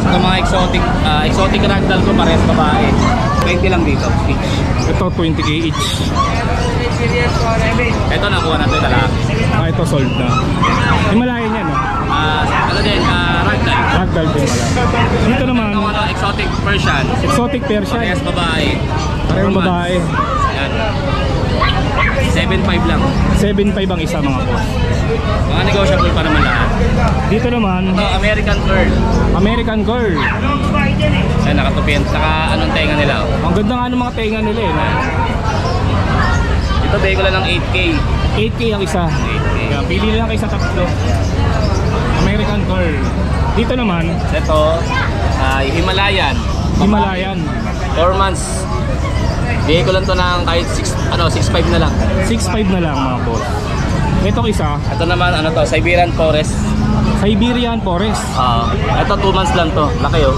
Speaker 5: Ito mga exotic ragdoll ko, parehas babae. 20 lang dito, each.
Speaker 2: Ito, 20K each.
Speaker 5: Ito, nakuha na ito yung lalaki.
Speaker 2: Ito sold na. Himalayan yan, no?
Speaker 5: Ano din, ragdoll.
Speaker 2: Ragdoll din pala. Dito naman,
Speaker 5: Ito, ano, exotic Persian.
Speaker 2: exotic Persian.
Speaker 5: Parehas babae.
Speaker 2: Parehong
Speaker 5: 4 months.
Speaker 2: babae.
Speaker 5: Yan. 7.5 lang.
Speaker 2: 7.5 ang isa mga boss.
Speaker 5: Mga negotiable pa naman lahat.
Speaker 2: Dito naman,
Speaker 5: Ito, American Pearl.
Speaker 2: American Girl.
Speaker 5: Ayan, nakatupin. Anong tenga nila. Oh.
Speaker 2: Ang ganda nga ng mga tenga nila, eh. No?
Speaker 5: Ito, bigay ko lang ng 8K.
Speaker 2: 8K ang isa.
Speaker 5: 8K.
Speaker 2: Kaya pili na lang kayo sa tatlo. American Girl. Dito naman,
Speaker 5: Ito, Himalayan.
Speaker 2: Himalayan.
Speaker 5: 4 months. Bigay ko lang to ng kahit 6.5 na lang.
Speaker 2: 6.5 na lang mga boss. Itong isa,
Speaker 5: Ito naman, ano to, Siberian Forest.
Speaker 2: Siberian Forest.
Speaker 5: Ito 2 months lang to. Laki, oh.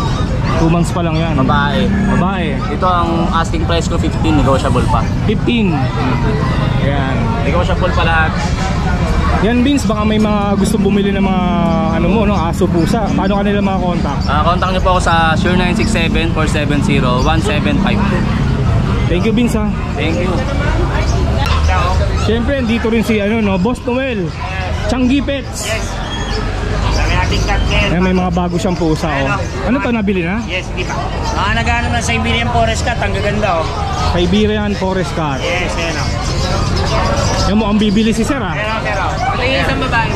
Speaker 2: 2 months pa lang yan.
Speaker 5: Babae.
Speaker 2: Babae.
Speaker 5: Ito ang asking price ko, 15, negotiable pa.
Speaker 2: 15. Yan.
Speaker 5: Negotiable pa lahat.
Speaker 2: Yan Vince, baka may mga gusto bumili ng mga ano mo, no, aso, pusa. Paano kanila mga contact?
Speaker 5: Contact niyo po ako sa 0967-470-1752.
Speaker 2: Thank you, Vince, ha.
Speaker 5: Thank you.
Speaker 2: Siyempre, dito rin si Boss Noel. Changi Pets.
Speaker 8: Dami nating cat ngayon.
Speaker 2: Ayan, may mga bago siyang pusa, oh. Ano to, nabili na?
Speaker 8: Yes, di pa. Nagano na Siberian Forest Cat, ang gaganda oh.
Speaker 2: Siberian Forest Cat.
Speaker 8: Yes, ayan oh.
Speaker 2: Yan mo, ang bibili si Sir, ha.
Speaker 8: Pero. Ito yung isang babae.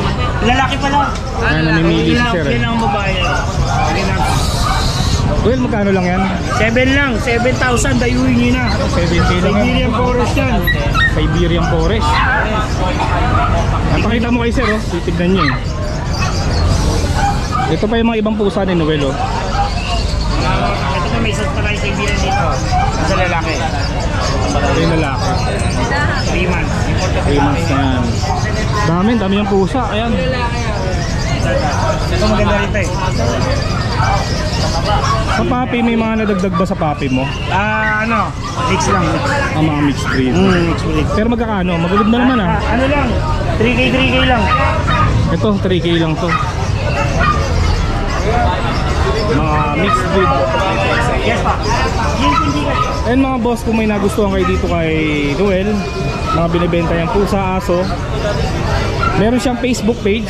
Speaker 8: Lalaki pa lang.
Speaker 2: Ayan, namimili si Sir, eh.
Speaker 8: Yan ang babae.
Speaker 2: Well, magkano lang yan?
Speaker 8: 7 lang, 7,000, dayuhin nyo na.
Speaker 2: 7K lang yan.
Speaker 8: Siberian Forest yan.
Speaker 2: Siberian Forest. Napakita mo kay Sir, oh. Titignan nyo, eh. Ito pa yung mga ibang pusa ni Noel, oh.
Speaker 8: Ito pa may isang patay Siberian dito. Sa lalaki.
Speaker 2: Ito yung lalaki.
Speaker 8: 3 months.
Speaker 2: 3 months na yan. Dami yung pusa. Ayan.
Speaker 8: Ito maganda rito eh.
Speaker 2: Sa papi, may mga nadagdag ba sa papi mo?
Speaker 8: Mix lang.
Speaker 2: Ang mga mixed breed.
Speaker 8: Mix breed.
Speaker 2: Pero magkakaano? Magaganda naman, ah.
Speaker 8: Ano lang, 3K lang.
Speaker 2: Ito, 3K lang to. Mga mixed breed.
Speaker 8: Yes pa.
Speaker 2: Ayun mga boss, kung may nagustuhan kayo dito kay Noel, mga binibenta yung pusa, aso, meron siyang Facebook page,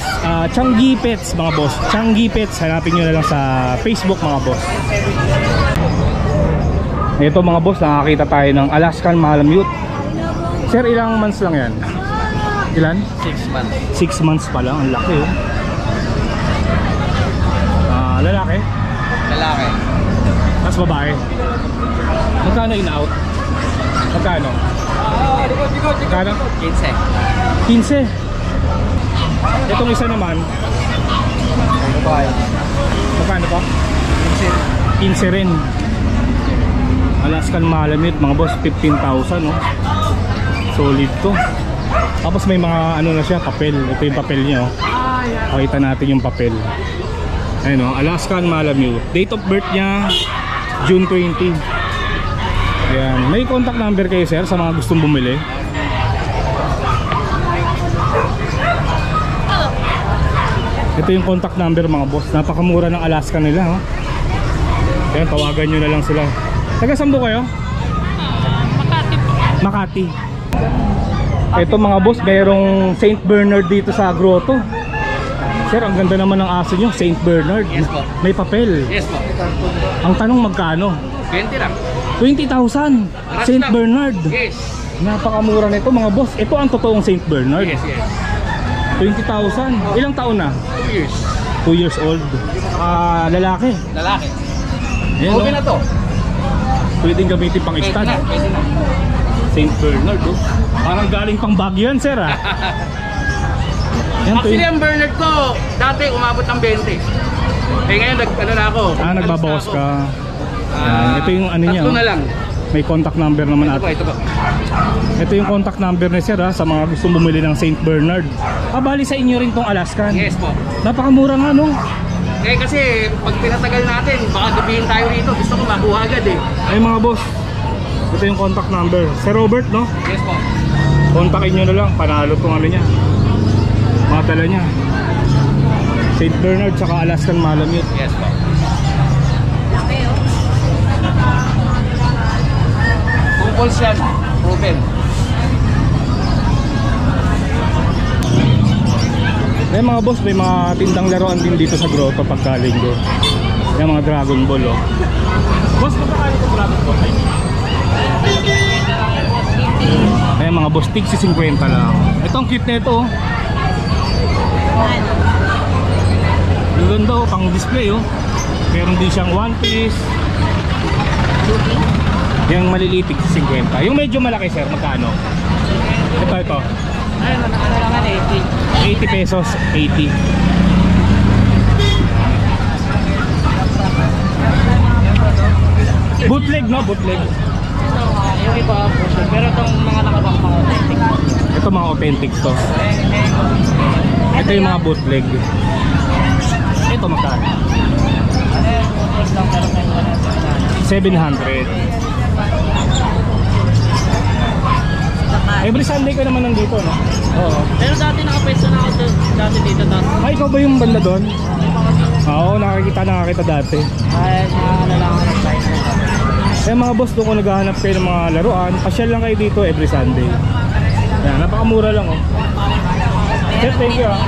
Speaker 2: Changi Pets mga boss. Changi Pets, hanapin nyo na lang sa Facebook mga boss. Ito mga boss, nakakita tayo ng Alaskan Malamute. Sir, ilang months lang yan? Ilan?
Speaker 5: 6 months.
Speaker 2: 6 months pa lang, ang laki, oh. Lalaki?
Speaker 5: Lalaki.
Speaker 2: Tapos babae. Magkano in-out? Magkano? Magkano?
Speaker 5: 15.
Speaker 2: 15. Itong isa naman. Magkano pa? 15 rin. Alaskan Malamute mga boss, 15,000, no? Solid to. Tapos may mga ano na siya, papel. Ito yung papel niya, oh. Pakita natin yung papel. Ayun, oh, Alaskan Malamute. Date of birth niya June 20. Ayan. May contact number kayo sir sa mga gustong bumili. Ito yung contact number mga boss. Napakamura ng Alaskan nila, oh. Ayan, tawagan nyo na lang sila. Taga saan po kayo?
Speaker 4: Makati po.
Speaker 2: Makati. Ito mga boss, mayroong St. Bernard dito sa grotto. Sir, ang ganda naman ng aso nyo, St. Bernard.
Speaker 5: Yes po.
Speaker 2: May papel.
Speaker 5: Yes po.
Speaker 2: Ang tanong magkano?
Speaker 5: 20 lang.
Speaker 2: 20,000. St. Bernard.
Speaker 5: Yes.
Speaker 2: Napakamura nito mga boss. Ito ang totoong St. Bernard.
Speaker 5: Yes.
Speaker 2: 20,000. Ilang taon na?
Speaker 5: 2 years.
Speaker 2: 2 years old. Lalaki.
Speaker 5: Lalaki.
Speaker 2: Ayan,
Speaker 5: Okay
Speaker 2: oh.
Speaker 5: na to.
Speaker 2: Pwedeng gamitin pang
Speaker 5: Pwede
Speaker 2: stud.
Speaker 5: na.
Speaker 2: St. Bernard, oh. Parang galing pang Baguio yan, sir, ah. Yan,
Speaker 5: Actually, ang Bernard ko, dati umabot ng 20. Ngayon, na ako.
Speaker 2: nagbabawas ka. Yan. Ito yung ano niya,
Speaker 5: Tatlo
Speaker 2: oh.
Speaker 5: na lang.
Speaker 2: May contact number naman
Speaker 5: Ito
Speaker 2: ate.
Speaker 5: po.
Speaker 2: Ito yung contact number ni sir, ha, sa mga gustong bumili ng St. Bernard. Bali sa inyo rin tong Alaskan.
Speaker 5: Yes po.
Speaker 2: Napakamura nga, no?
Speaker 5: Kasi, pag pinatagal natin, baka gabihin tayo rito. Gusto ko makuha agad eh.
Speaker 2: Ay mga boss, ito yung contact number. Sir Robert, no?
Speaker 5: Yes po.
Speaker 2: Kontakin nyo na lang, panalo tong ano niya, mga tala niya. St. Bernard saka Alaskan Malamute.
Speaker 5: Yes po. Kung false yan, proven.
Speaker 2: Eh mga boss, may mga tindang laruan din dito sa grotto pagkalinggo. Yung mga Dragon Ball, oh. Boss, magkakali itong Dragon Ball? Ayan mga boss, tig si 50 lang. Ito ang cute na ito, oh. Ang ganda, oh, pang display, oh. Meron din siyang one piece. Yung malilitik si 50. Yung medyo malaki sir, magkano? Ito.
Speaker 5: Ano naman
Speaker 2: 80 pesos, 80. Bootleg, no? Bootleg.
Speaker 5: Yung iba, pero itong mga nakabak mga authentic.
Speaker 2: Ito mga authentic to. Ito yung mga bootleg. Ito magkano? 700. Every Sunday ka naman nandito, no? Oo.
Speaker 5: Pero dati nakapwesto na ako dati dito.
Speaker 2: Ay, ikaw ba yung banda doon? Oo, nakakita dati.
Speaker 5: Ay, mga lang ako nag-fly na.
Speaker 2: Eh mga boss, doon kung naghahanap kayo ng mga laruan, pasyal lang kayo dito every Sunday. Yan, napakamura lang oh. Sir, thank you ah.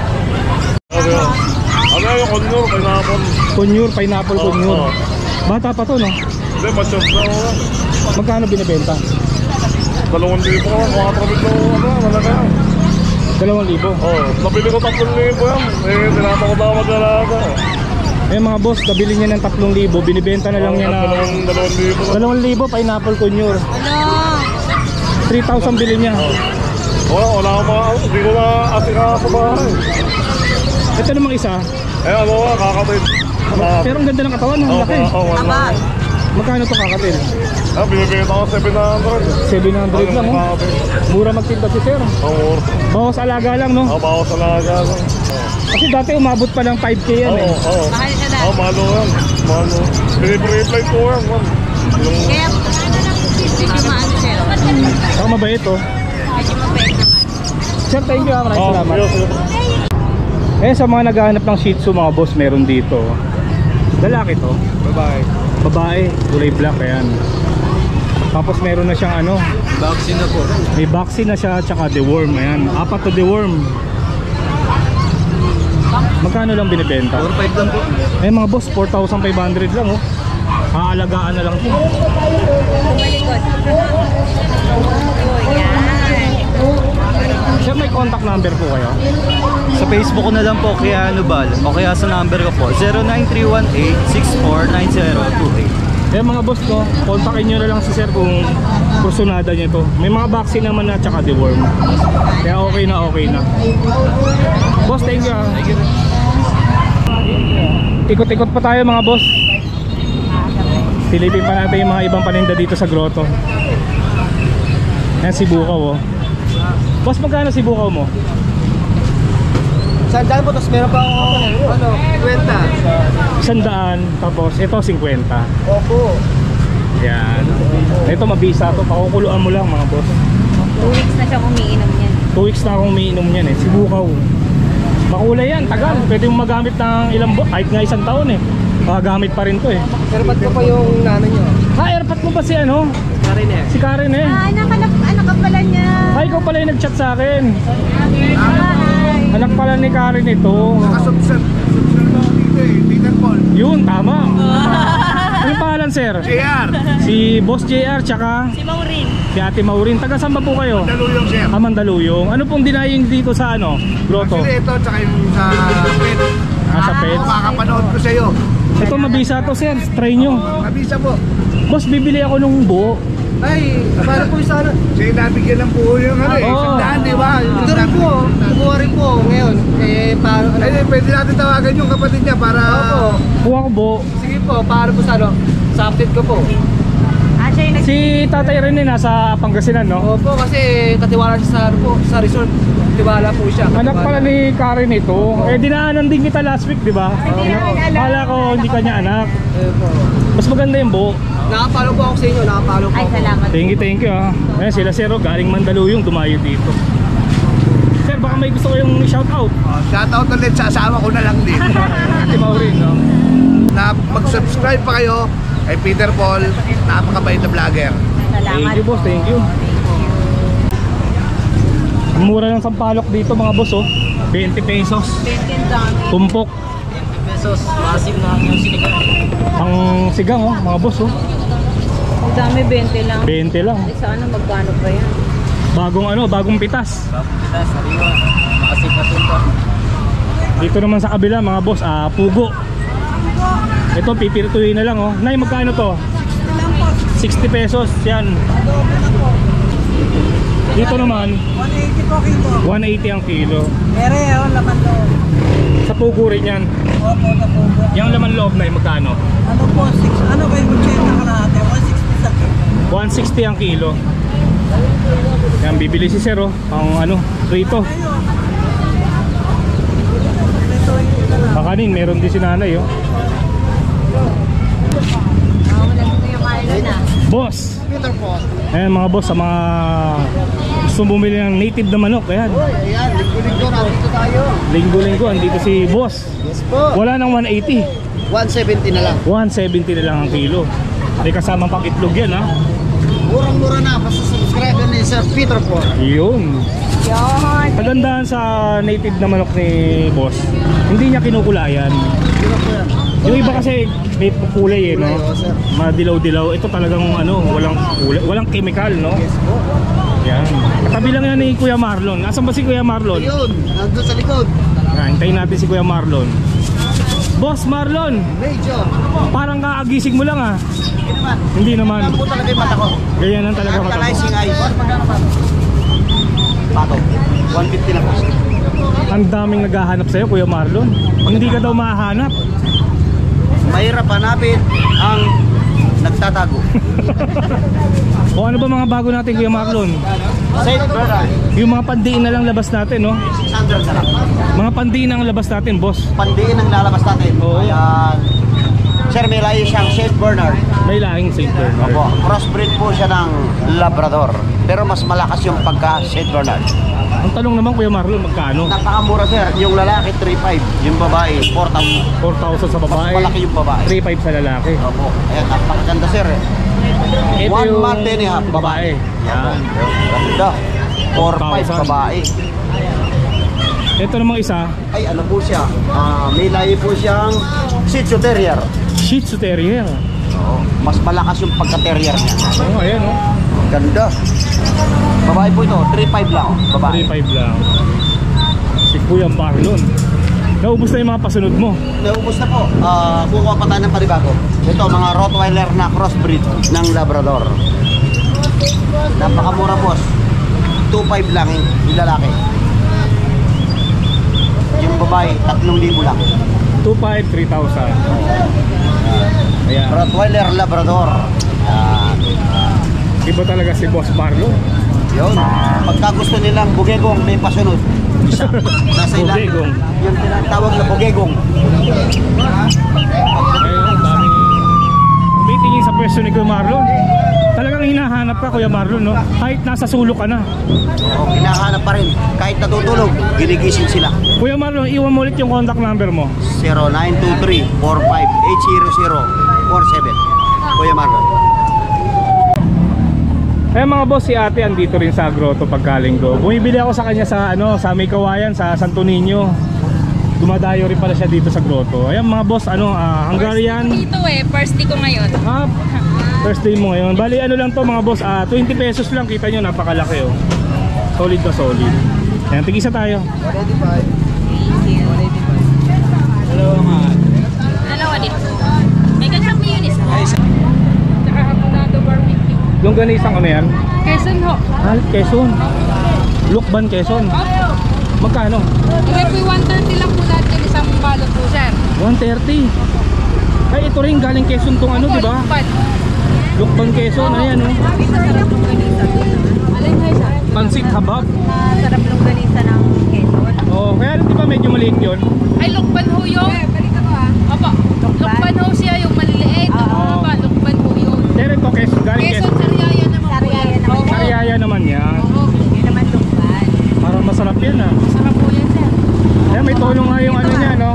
Speaker 9: Ano yung conure, pineapple?
Speaker 2: Conure, pineapple conure. Bata pa to no?
Speaker 9: Hindi, masyos na ako.
Speaker 2: Magkano binibenta?
Speaker 9: 2,000 ako, mga trabit na malaga.
Speaker 2: 2,000?
Speaker 9: Nabili ko 3,000 yan. Tinatakot ako mag-alaga.
Speaker 2: Mga boss, nabili niya ng 3,000, binibenta na lang niya na 2,000 pineapple conure. 3,000 bili niya.
Speaker 9: Wala ako hindi ko na asika sa bahay.
Speaker 2: Ito namang isa.
Speaker 9: Ano nga, kakatid.
Speaker 2: Pero ang ganda ng katawan, ang laki. Magkano to kakatil?
Speaker 9: Binibenta ko 700.
Speaker 2: 700 lang oh. Mura magtinda si sir. Bawas alaga lang no?
Speaker 9: Bawas alaga lang.
Speaker 2: Kasi dati umabot pa lang 5K yan eh.
Speaker 7: Mahal siya na.
Speaker 9: Malo yan. Malo. Pinipre-reply ko yan.
Speaker 7: Kaya, medyo maano siya.
Speaker 2: Saka mabait oh.
Speaker 7: Medyo mabait naman.
Speaker 2: Sir, thank you ha. Maraming salamat. Sa mga naghahanap ng Shih Tzu mga boss, meron dito. Lalaki to. Babae, kulay black, ayan. Tapos meron na siyang ano,
Speaker 5: Vaccine na po.
Speaker 2: may vaccine na siya, tsaka deworm, ayan. 4 to deworm. Magkano lang binibenta?
Speaker 5: 4,500 lang po.
Speaker 2: Mga boss, 4,500 lang oh. Aalagaan na lang po.
Speaker 7: Tumalikod. Yan.
Speaker 2: Sir, may contact number po kayo?
Speaker 5: Sa Facebook ko na lang po, kaya Anubal. O kaya sa number ko po, 09318-649028.
Speaker 2: Mga boss no, kontakin nyo na lang si sir kung kursunada niya to. May mga vaccine naman na tsaka deworm. Kaya okay na. Boss, thank you. Ikot-ikot pa tayo mga boss. Silipin pa natin yung mga ibang paninda dito sa grotto. Yan si Bukaw oh. Boss, magkano si Bukaw mo?
Speaker 1: Sandaan po, tapos meron pa ako,
Speaker 2: 100,
Speaker 1: kwenta.
Speaker 2: tapos ito 50.
Speaker 1: Opo.
Speaker 2: Yan. Ito mabisa to, pakukuluan mo lang mga boss.
Speaker 7: 2 weeks na siyang umiinom niyan.
Speaker 2: 2 weeks na akong umiinom niyan eh, si Bukaw. Makulay yan, tagal. Pwede mong magamit ng ilang buwan, kahit nga 1 taon eh. Makagamit pa rin to eh.
Speaker 1: Airpot ko pa yung nanay nyo.
Speaker 2: Airpot mo ba si ano?
Speaker 1: Karen eh.
Speaker 2: Si Karen eh.
Speaker 7: Anak ka pala niya.
Speaker 2: Ikaw pala yung nag-chat sa akin. Anak pala ni Karen ito.
Speaker 1: Nakasubscribe dito eh, Peter Paul.
Speaker 2: Yun, tama. Anong pangalan sir?
Speaker 1: JR.
Speaker 2: Si Boss JR tsaka
Speaker 7: Si Maureen.
Speaker 2: si Ate Maureen. Taga saan ba po kayo?
Speaker 1: Daluyong sir.
Speaker 2: Mandaluyong. Ano pong dinaying dito sa ano? Grotto?
Speaker 1: Actually ito, tsaka yung sa pet.
Speaker 2: Sa pet.
Speaker 1: Makakapanood ko sa'yo.
Speaker 2: Ito mabisa to sir. Try nyo.
Speaker 1: Kabisa po.
Speaker 2: Boss, bibili ako nung buo.
Speaker 1: Ay, para po sana. Sige, nabigyan ng buo yung ano eh.
Speaker 2: Oo.
Speaker 1: Sandaan, di ba? Ito rin po. Kumuha rin po ngayon. Paano? Ay, pwede natin tawagan yung kapatid niya para... Opo.
Speaker 2: Kuha ko buo.
Speaker 1: Sige po, para po sa ano? Sa update ko po.
Speaker 7: Siya yung
Speaker 2: Si Tatay Rene nasa Pangasinan, no?
Speaker 1: Opo, kasi katiwala siya sa, ano po, sa resort. Tiwala po siya.
Speaker 2: Anak pala ni Karen ito. Dinaanan din kita last week, di ba? Kala ko hindi kanya anak.
Speaker 1: Opo.
Speaker 2: Mas maganda yung buo.
Speaker 1: Nakapalo po ako sa inyo, nakapalo po.
Speaker 7: Ay, salamat.
Speaker 2: Thank you ah. Ayan sila sir, galing Mandaluyong, dumayo dito. Sir, baka may gusto kayong shout out.
Speaker 1: Shoutout ulit sa asawa ko na lang din.
Speaker 2: Ate Maureen, no?
Speaker 1: Na mag-subscribe pa kayo kay Peter Paul, napakabait na vlogger.
Speaker 2: Thank you boss, thank you. Ang mura ng sampalok dito mga boss oh. 20 pesos.
Speaker 7: 20 dami.
Speaker 2: Tumpok.
Speaker 5: Pesos, massive na yung sinigang.
Speaker 2: Ang sigang oh, mga boss oh.
Speaker 7: Ang dami, 20 lang.
Speaker 2: 20 lang.
Speaker 7: Sana magkano pa yan?
Speaker 2: Bagong pitas.
Speaker 5: Tapos, sariwa. Makasip na tumpa.
Speaker 2: Dito naman sa kabila mga boss, pugo. Ito pipirtuhin na lang oh. Nay, magkano to? 60 pesos yan. Dito naman
Speaker 10: 180 po kilo.
Speaker 2: 180 ang kilo.
Speaker 10: Ere, laman loob.
Speaker 2: Sa pugo rin yan.
Speaker 10: Opo, na po.
Speaker 2: Yung laman loob na magkano?
Speaker 10: Ano po, 6, ano kayo 80 ka natin? 160 sa kilo.
Speaker 2: 160 ang kilo. Yan, bibili si sir oh. Ang ano, rito. Kakanin, meron din si nanay oh.
Speaker 7: Wala dito yung kailo na.
Speaker 2: Boss!
Speaker 1: Peter Paul.
Speaker 2: Ayan mga boss, sa mga gusto bumili ng native na manok, ayan.
Speaker 1: Ayan, linggo-linggo nandito tayo.
Speaker 2: Linggo-linggo, andito si boss.
Speaker 1: Yes po.
Speaker 2: Wala nang 180.
Speaker 1: 170 na lang.
Speaker 2: 170 na lang ang kilo. May kasamang pang itlog yan, ha?
Speaker 6: Murang-mura na, basta subscriber ni Sir Peter po.
Speaker 2: Yun.
Speaker 3: Yun.
Speaker 2: Kagandahan sa native na manok ni boss, hindi niya kinukulayan.
Speaker 6: Sino po yan?
Speaker 2: Yung iba kasi may kulay eh, no?
Speaker 6: Kulay, sir.
Speaker 2: Madilaw-dilaw. Ito talagang ano, walang kulay, walang chemical, no?
Speaker 6: Yes po.
Speaker 2: Yan. Katabi lang yan ni Kuya Marlon. Asan ba si Kuya Marlon?
Speaker 6: Ayun, nandun sa likod.
Speaker 2: Hintayin natin si Kuya Marlon. Boss Marlon,
Speaker 6: Major.
Speaker 2: parang kaagising mo lang, ah.
Speaker 6: Hindi naman.
Speaker 2: Hindi naman.
Speaker 6: Alam po talaga yung mata ko.
Speaker 2: Ganyan lang talaga mata mo.
Speaker 6: Analyzing eyes. Pato. 150 lang po.
Speaker 2: Ang daming naghahanap sa'yo, Kuya Marlon. Hindi ka daw mahahanap.
Speaker 6: Mahirap hanapin ang nagtatago.
Speaker 2: O ano ba mga bago natin, Kuya Marlon?
Speaker 6: Safe brother.
Speaker 2: Yung mga pandiin na lang labas natin, no?
Speaker 6: 600 na lang.
Speaker 2: Mga pandiin ang labas natin, boss.
Speaker 6: Pandiin ang lalabas natin.
Speaker 2: Oo.
Speaker 6: Ayan. Sir, may layo siyang Saint Bernard.
Speaker 2: May lahing St. Bernard.
Speaker 6: Opo, crossbreed po siya ng Labrador. Pero mas malakas yung pagka Saint Bernard.
Speaker 2: Ang tanong naman, Kuya Marlon, magkano?
Speaker 6: Napakamura sir, yung lalaki 3.5, yung babae 4,000.
Speaker 2: 4,000 sa
Speaker 6: Mas
Speaker 2: babae,
Speaker 6: malaki yung babae.
Speaker 2: 3,500 sa lalaki.
Speaker 6: Opo, ayan, napakaganda sir eh.
Speaker 2: Ito
Speaker 6: 1
Speaker 2: yung
Speaker 6: month and a half, babae.
Speaker 2: Yan.
Speaker 6: Ganda. 4.5
Speaker 2: 4,000.
Speaker 6: babae.
Speaker 2: Ito namang isa,
Speaker 6: Ay, ano po siya? May layo po siyang Shih Tzu Terrier.
Speaker 2: Shih Tzu Terrier.
Speaker 6: Oo, mas malakas yung pagka-terrier niya.
Speaker 2: Oh, ayan, oh.
Speaker 6: Ganda. Babae po ito, 3.5 lang. Babae.
Speaker 2: 3,500 lang. Si Kuya Marlon. Naubos na yung mga pasunod mo.
Speaker 6: Naubos na po. Kukuha pa tayo ng panibago. Ito, mga Rottweiler na crossbreed ng Labrador. Napakamura boss. 2.5 lang yung lalaki. Yung babae, 3,000 lang.
Speaker 2: 2,500, 3,000. Ayan.
Speaker 6: Rottweiler Labrador.
Speaker 2: Iba talaga si Boss Marlon.
Speaker 6: Yun. Pagka gusto nilang bugegong, may pasunod. Isa. Nasa ilan.
Speaker 2: Bugegong.
Speaker 6: Yung tinatawag na bugegong.
Speaker 2: Ayun, daming tumitingin sa pwesto ni Kuya Marlon. Talagang hinahanap ka, Kuya Marlon, no? Kahit nasa sulok ka na.
Speaker 6: O, hinahanap pa rin. Kahit natutulog, ginigising sila.
Speaker 2: Kuya Marlon, iwan mo ulit yung contact number mo.
Speaker 6: 0923-45-80047. Kuya Marlon.
Speaker 2: Eh mga boss, si ate andito rin sa Grotto pagkalinggo. Bumibili ako sa kanya sa sa May Kawayan, sa Santo Niño. Dumadayo rin pala siya dito sa Grotto. Ayan mga boss, Hungarian.
Speaker 4: Dito first day ko ngayon.
Speaker 2: First day mo ngayon. Bali ano lang to mga boss, 20 pesos lang, kita nyo, napakalaki oh. Solid na solid. Ayan, tigisa tayo.
Speaker 6: 185.
Speaker 4: Dalawa dito. May ganyang mayonnaise mo. Tsaka hapunado barbecue.
Speaker 2: Yungganisang ano yan?
Speaker 4: Quezon ho.
Speaker 2: Quezon. Lukban, Quezon. Magkano?
Speaker 4: Ito po 130 lang po lahat yung isang balot po, sir.
Speaker 2: 130. Ay, ito rin galing Quezon tong di ba? Lukban, Quezon, ayan oh.
Speaker 4: Alin nga siya?
Speaker 2: Pansit habab.
Speaker 3: Sarap ng ganisa ng Quezon.
Speaker 2: Oh, kaya di ba medyo maliit yun?
Speaker 4: Ay, lukban ho yun. Opo. Lukban ho siya yung maliliit. Opo, lukban ho yun.
Speaker 2: Pero ito, galing
Speaker 4: Quezon,
Speaker 2: Quezon.
Speaker 4: Sariaya naman po yan.
Speaker 2: Sariaya naman yan.
Speaker 3: Hindi naman lukban.
Speaker 2: Parang masarap yan
Speaker 4: Masarap po yan, sir.
Speaker 2: Ayan, may tulong nga yung ano niya, no?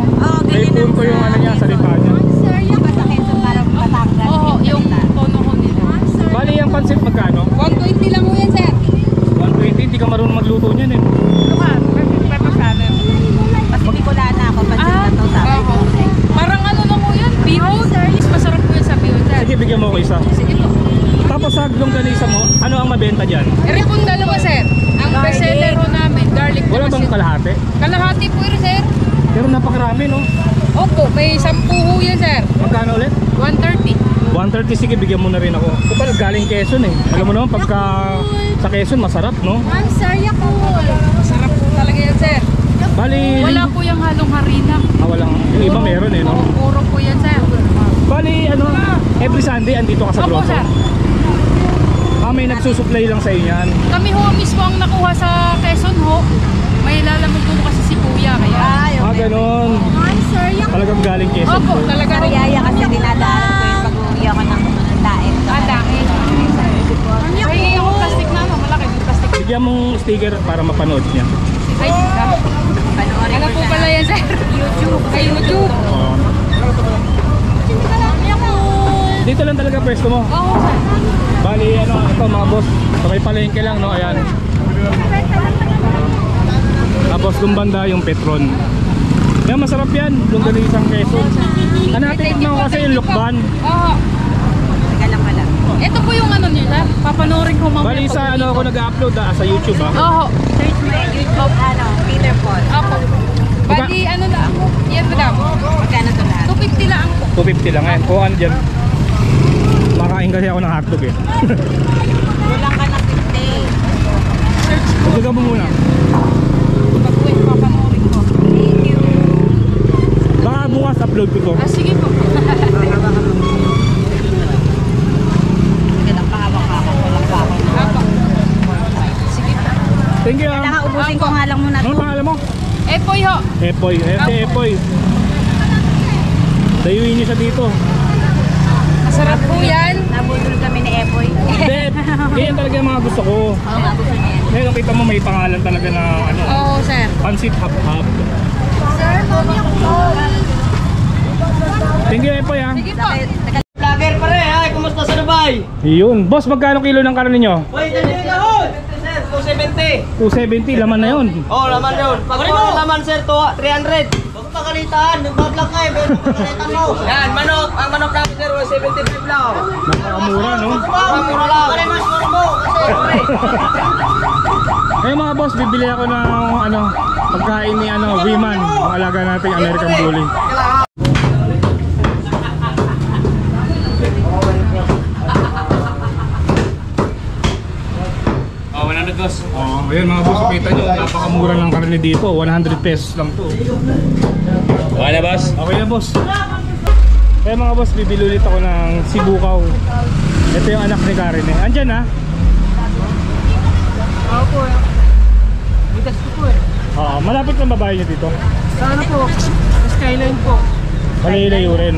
Speaker 2: May punto yung ano niya, salita niya.
Speaker 3: Sir, yung sa Quezon parang Batangas.
Speaker 4: Oo, yung tono ho nila.
Speaker 2: Bali, yung pansit magkano?
Speaker 4: 120 lang ho yan, sir.
Speaker 2: 120, hindi ka marunong magluto niyan eh.
Speaker 3: Mas Bicolana ako, pansin na to sa akin.
Speaker 4: Parang ano lang ho yan, bihon. Masarap po yan sa bihon, sir.
Speaker 2: Sige, bigyan mo ko isa.
Speaker 4: Sige po.
Speaker 2: Tapos sa longganisa mo, ano ang mabenta dyan?
Speaker 4: Ere pong dalawa, sir. Ang bestseller ho namin, garlic
Speaker 2: Wala
Speaker 4: na
Speaker 2: bang
Speaker 4: kasi.
Speaker 2: kalahati?
Speaker 4: Kalahati po yun, sir.
Speaker 2: Pero napakarami, no?
Speaker 4: Opo, may 10 ho yan, sir.
Speaker 2: Magkano ulit?
Speaker 4: 130.
Speaker 2: 130, sige, bigyan mo na rin ako. Total, galing Quezon eh. Alam mo naman, pagka sa Quezon, masarap, no?
Speaker 4: Ma'am, sir, po. Masarap po talaga yan, sir.
Speaker 2: Bali,
Speaker 4: Wala po yung halong harina.
Speaker 2: walang, yung iba meron eh, no?
Speaker 4: Puro po yan, sir.
Speaker 2: Bali, every Sunday, andito ka sa
Speaker 4: Opo,
Speaker 2: Grotto?
Speaker 4: sir.
Speaker 2: May nagsusupply lang sa inyo yan.
Speaker 4: Kami ho mismo ang nakuha sa Quezon ho. May lalamog po kasi si Kuya, kaya.
Speaker 2: Ganon.
Speaker 3: Ma'am, sir, yung
Speaker 2: Talagang galing Quezon
Speaker 4: Opo,
Speaker 2: po.
Speaker 4: talaga ho.
Speaker 3: Sariaya kasi dinadaanan ko yung pag-uwi ako ng daet.
Speaker 4: Dahil. Ay, yung plastic na, malaki yung plastic.
Speaker 2: Bigyan mong sticker para mapanood niya.
Speaker 4: Ay, ano po pala yan, sir? YouTube. Ay, YouTube.
Speaker 2: Oo. Dito lang talaga pwesto mo?
Speaker 4: Oo, sir.
Speaker 2: Bali, ano, ito mga boss. Sa may palengke lang, no? Ayan. Tapos yung banda yung Petron. Yan, masarap yan. Longganisang Quezon. Hanapin mo kasi yung lukban.
Speaker 4: Oo. Ito po yung ano nila. Papanoorin ko mamaya.
Speaker 2: Bali sa ano ako nag-upload sa YouTube ah.
Speaker 4: Oo.
Speaker 3: Search mo yung YouTube, Peter Paul.
Speaker 4: Apo. Bali, ano na ako? Yes, madam.
Speaker 3: Magkano to lahat?
Speaker 4: 250 lang po.
Speaker 2: 250 lang eh. Kung ano dyan. Makain kasi ako ng hotdog eh.
Speaker 3: Kulang ka na 50.
Speaker 2: Magdaga mo muna.
Speaker 4: Pag-wait, papanoorin ko.
Speaker 3: Thank you.
Speaker 2: Baka bukas upload ko to.
Speaker 4: Ah, sige po. Apo. Sige po.
Speaker 2: Thank you ah.
Speaker 3: Kailangan ubusin ko nga lang muna
Speaker 2: Ano
Speaker 3: to.
Speaker 2: pangalan mo?
Speaker 4: Epoy ho.
Speaker 2: Epoy. Epoy. Dayuin niyo siya dito.
Speaker 4: Masarap po yan.
Speaker 3: Nabudol kami ni Epoy.
Speaker 2: Hindi. Ganyan talaga yung mga gusto ko.
Speaker 3: Oo, nga gusto niya yan.
Speaker 2: Ngayon kita mo may pangalan talaga na ano.
Speaker 4: Oo, sir.
Speaker 2: Pansit hap-hap.
Speaker 4: Sir, mami ako po.
Speaker 2: Thank you Epoy ah.
Speaker 4: Sige po.
Speaker 10: Vlogger pare, ay, kumusta sa Dubai?
Speaker 2: Yun. Boss, magkano kilo ng karne niyo?
Speaker 10: Uy, dali na ho! 270.
Speaker 2: 270, laman na yun.
Speaker 10: Oh, laman yun. Pag puro laman sir, to 300. Huwag pagalitan, nagbablog ka eh, pero pagalitan mo. Yan, manok. Ang manok namin sir, 75 lang.
Speaker 2: Napakamura no?
Speaker 10: Mura lang. Pare, mas mura mo. Kasi, pare.
Speaker 2: Eh mga boss, bibili ako ng ano, pagkain ni ano, Wiman, ang alaga nating American Bully. Oh, ayan mga boss, kita nyo, napakamura ng karne dito, 100 pesos lang to.
Speaker 5: Okay na, boss?
Speaker 2: Okay na boss. Kaya mga boss, bibili ulit ako ng sibukaw. Ito yung anak ni Karen eh. Andyan ha?
Speaker 10: Ako po, bitas ko po eh.
Speaker 2: Malapit ng babae niyo dito.
Speaker 10: Sana po, Skyline po.
Speaker 2: Malayo rin.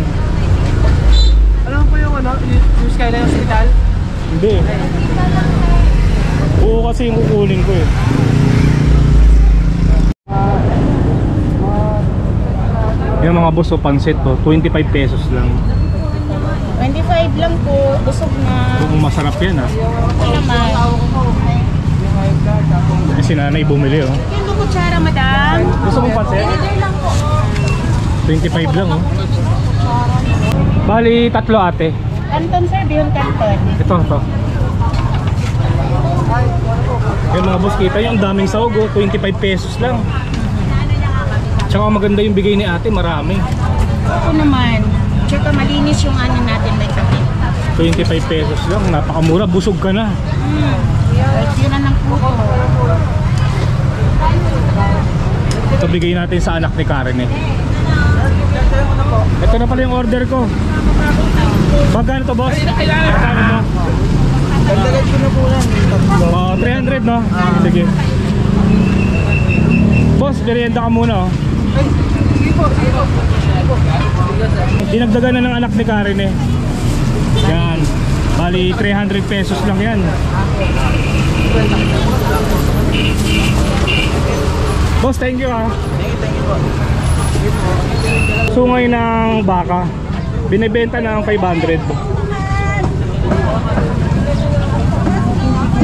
Speaker 10: Alam po yung ano, yung Skyline Hospital?
Speaker 2: Hindi. Oo kasi yung kukunin ko eh. Yung mga boss, pansit to, 25 pesos lang.
Speaker 3: 25 lang po, busog na.
Speaker 2: Kung masarap yan ha.
Speaker 3: Naman.
Speaker 2: Kasi nanay bumili oh.
Speaker 3: Yung kutsara, madam.
Speaker 2: Gusto mong pansit?
Speaker 3: lang po.
Speaker 2: 25 lang oh. Bali, tatlo ate.
Speaker 3: Canton sir, bihon canton.
Speaker 2: Ito. Yung mga boss, kita yung daming sahog oh, 25 pesos lang. Tsaka maganda yung bigay ni ate, marami.
Speaker 3: Ako naman. Tsaka malinis yung ano natin, may kape.
Speaker 2: 25 pesos lang, napakamura, busog ka na.
Speaker 3: Yun na lang po.
Speaker 2: Ito bigay natin sa anak ni Karen eh. Ito na pala yung order ko. Magkano to boss? Magkano mo?
Speaker 10: Dagdagan ko na po lang.
Speaker 2: 300 no? Sige. Boss, merienda ka muna oh.
Speaker 10: Sige po.
Speaker 2: Dinagdagan na ng anak ni Karen eh. Yan. Bali 300 pesos lang yan. Boss, thank you ah.
Speaker 10: Thank you po.
Speaker 2: Sungay ng baka. Binibenta ng 500.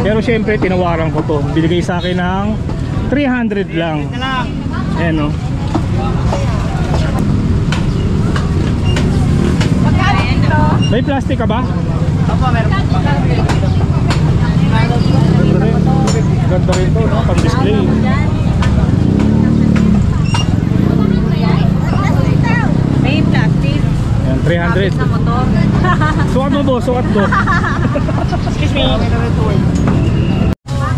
Speaker 2: Pero syempre tinawaran ko to. Binigay sa akin ng 300 lang. Ayan o. May plastic ka ba?
Speaker 10: Opo, meron po.
Speaker 2: Ganda rin to, no? Pang display.
Speaker 3: May plastic.
Speaker 2: Ayan, 300.
Speaker 3: Sa motor.
Speaker 2: Sukat mo boss, sukat mo.
Speaker 10: Excuse me.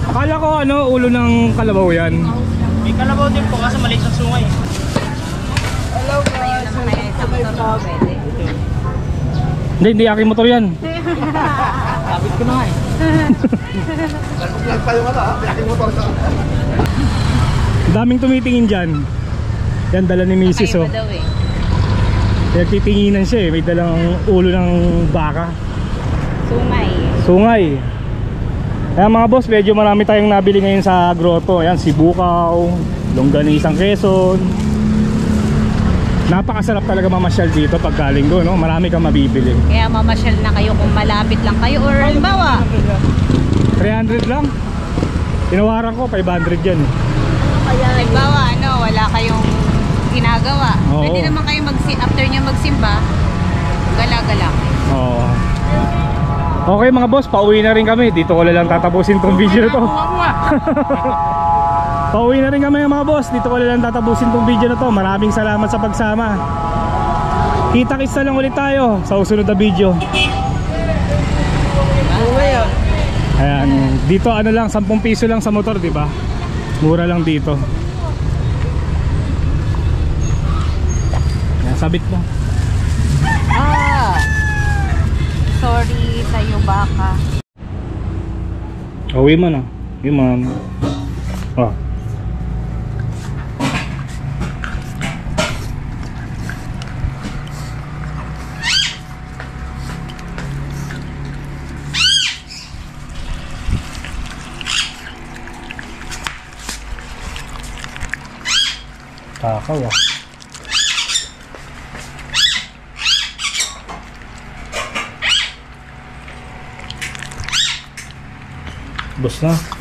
Speaker 2: Akala ko ano, ulo ng kalabaw yan.
Speaker 10: May kalabaw din po kasi maliit ang sungay.
Speaker 2: Hindi aking motor yan.
Speaker 10: Kapit ko na nga eh.
Speaker 2: Daming tumitingin dyan. Yan, dala ni Mrs. oh. Titinginan siya eh. May dalang ulo ng baka. Sungay. Kaya mga boss, medyo marami tayong nabili ngayon sa grotto. Ayan, sibukaw, longganisang Quezon. Napakasarap talaga mamasyal dito pagka linggo, no? Marami kang mabibili.
Speaker 3: Kaya mamasyal na kayo kung malapit lang kayo or halimbawa
Speaker 2: 300 lang. Tinawaran ko 500 yan.
Speaker 3: halimbawa wala kayong ginagawa.
Speaker 2: Oo.
Speaker 3: Pwede naman kayo after nyo magsimba, gala-gala.
Speaker 2: Oo. Okay mga boss, pauwi na rin kami. Dito ko lang tatapusin tong video na to. Pauwi na rin kami mga boss. Dito ko lang tatapusin tong video na to. Maraming salamat sa pagsama. Kita-kits na lang ulit tayo sa susunod na video. Ayan, dito ano lang, 10 piso lang sa motor, di ba? Mura lang dito. Ayan, sabit mo.
Speaker 3: Sorry sa'yo baka.
Speaker 2: Uwi mo na. Uwi mo na. Oh. Takaw ah. Bus na.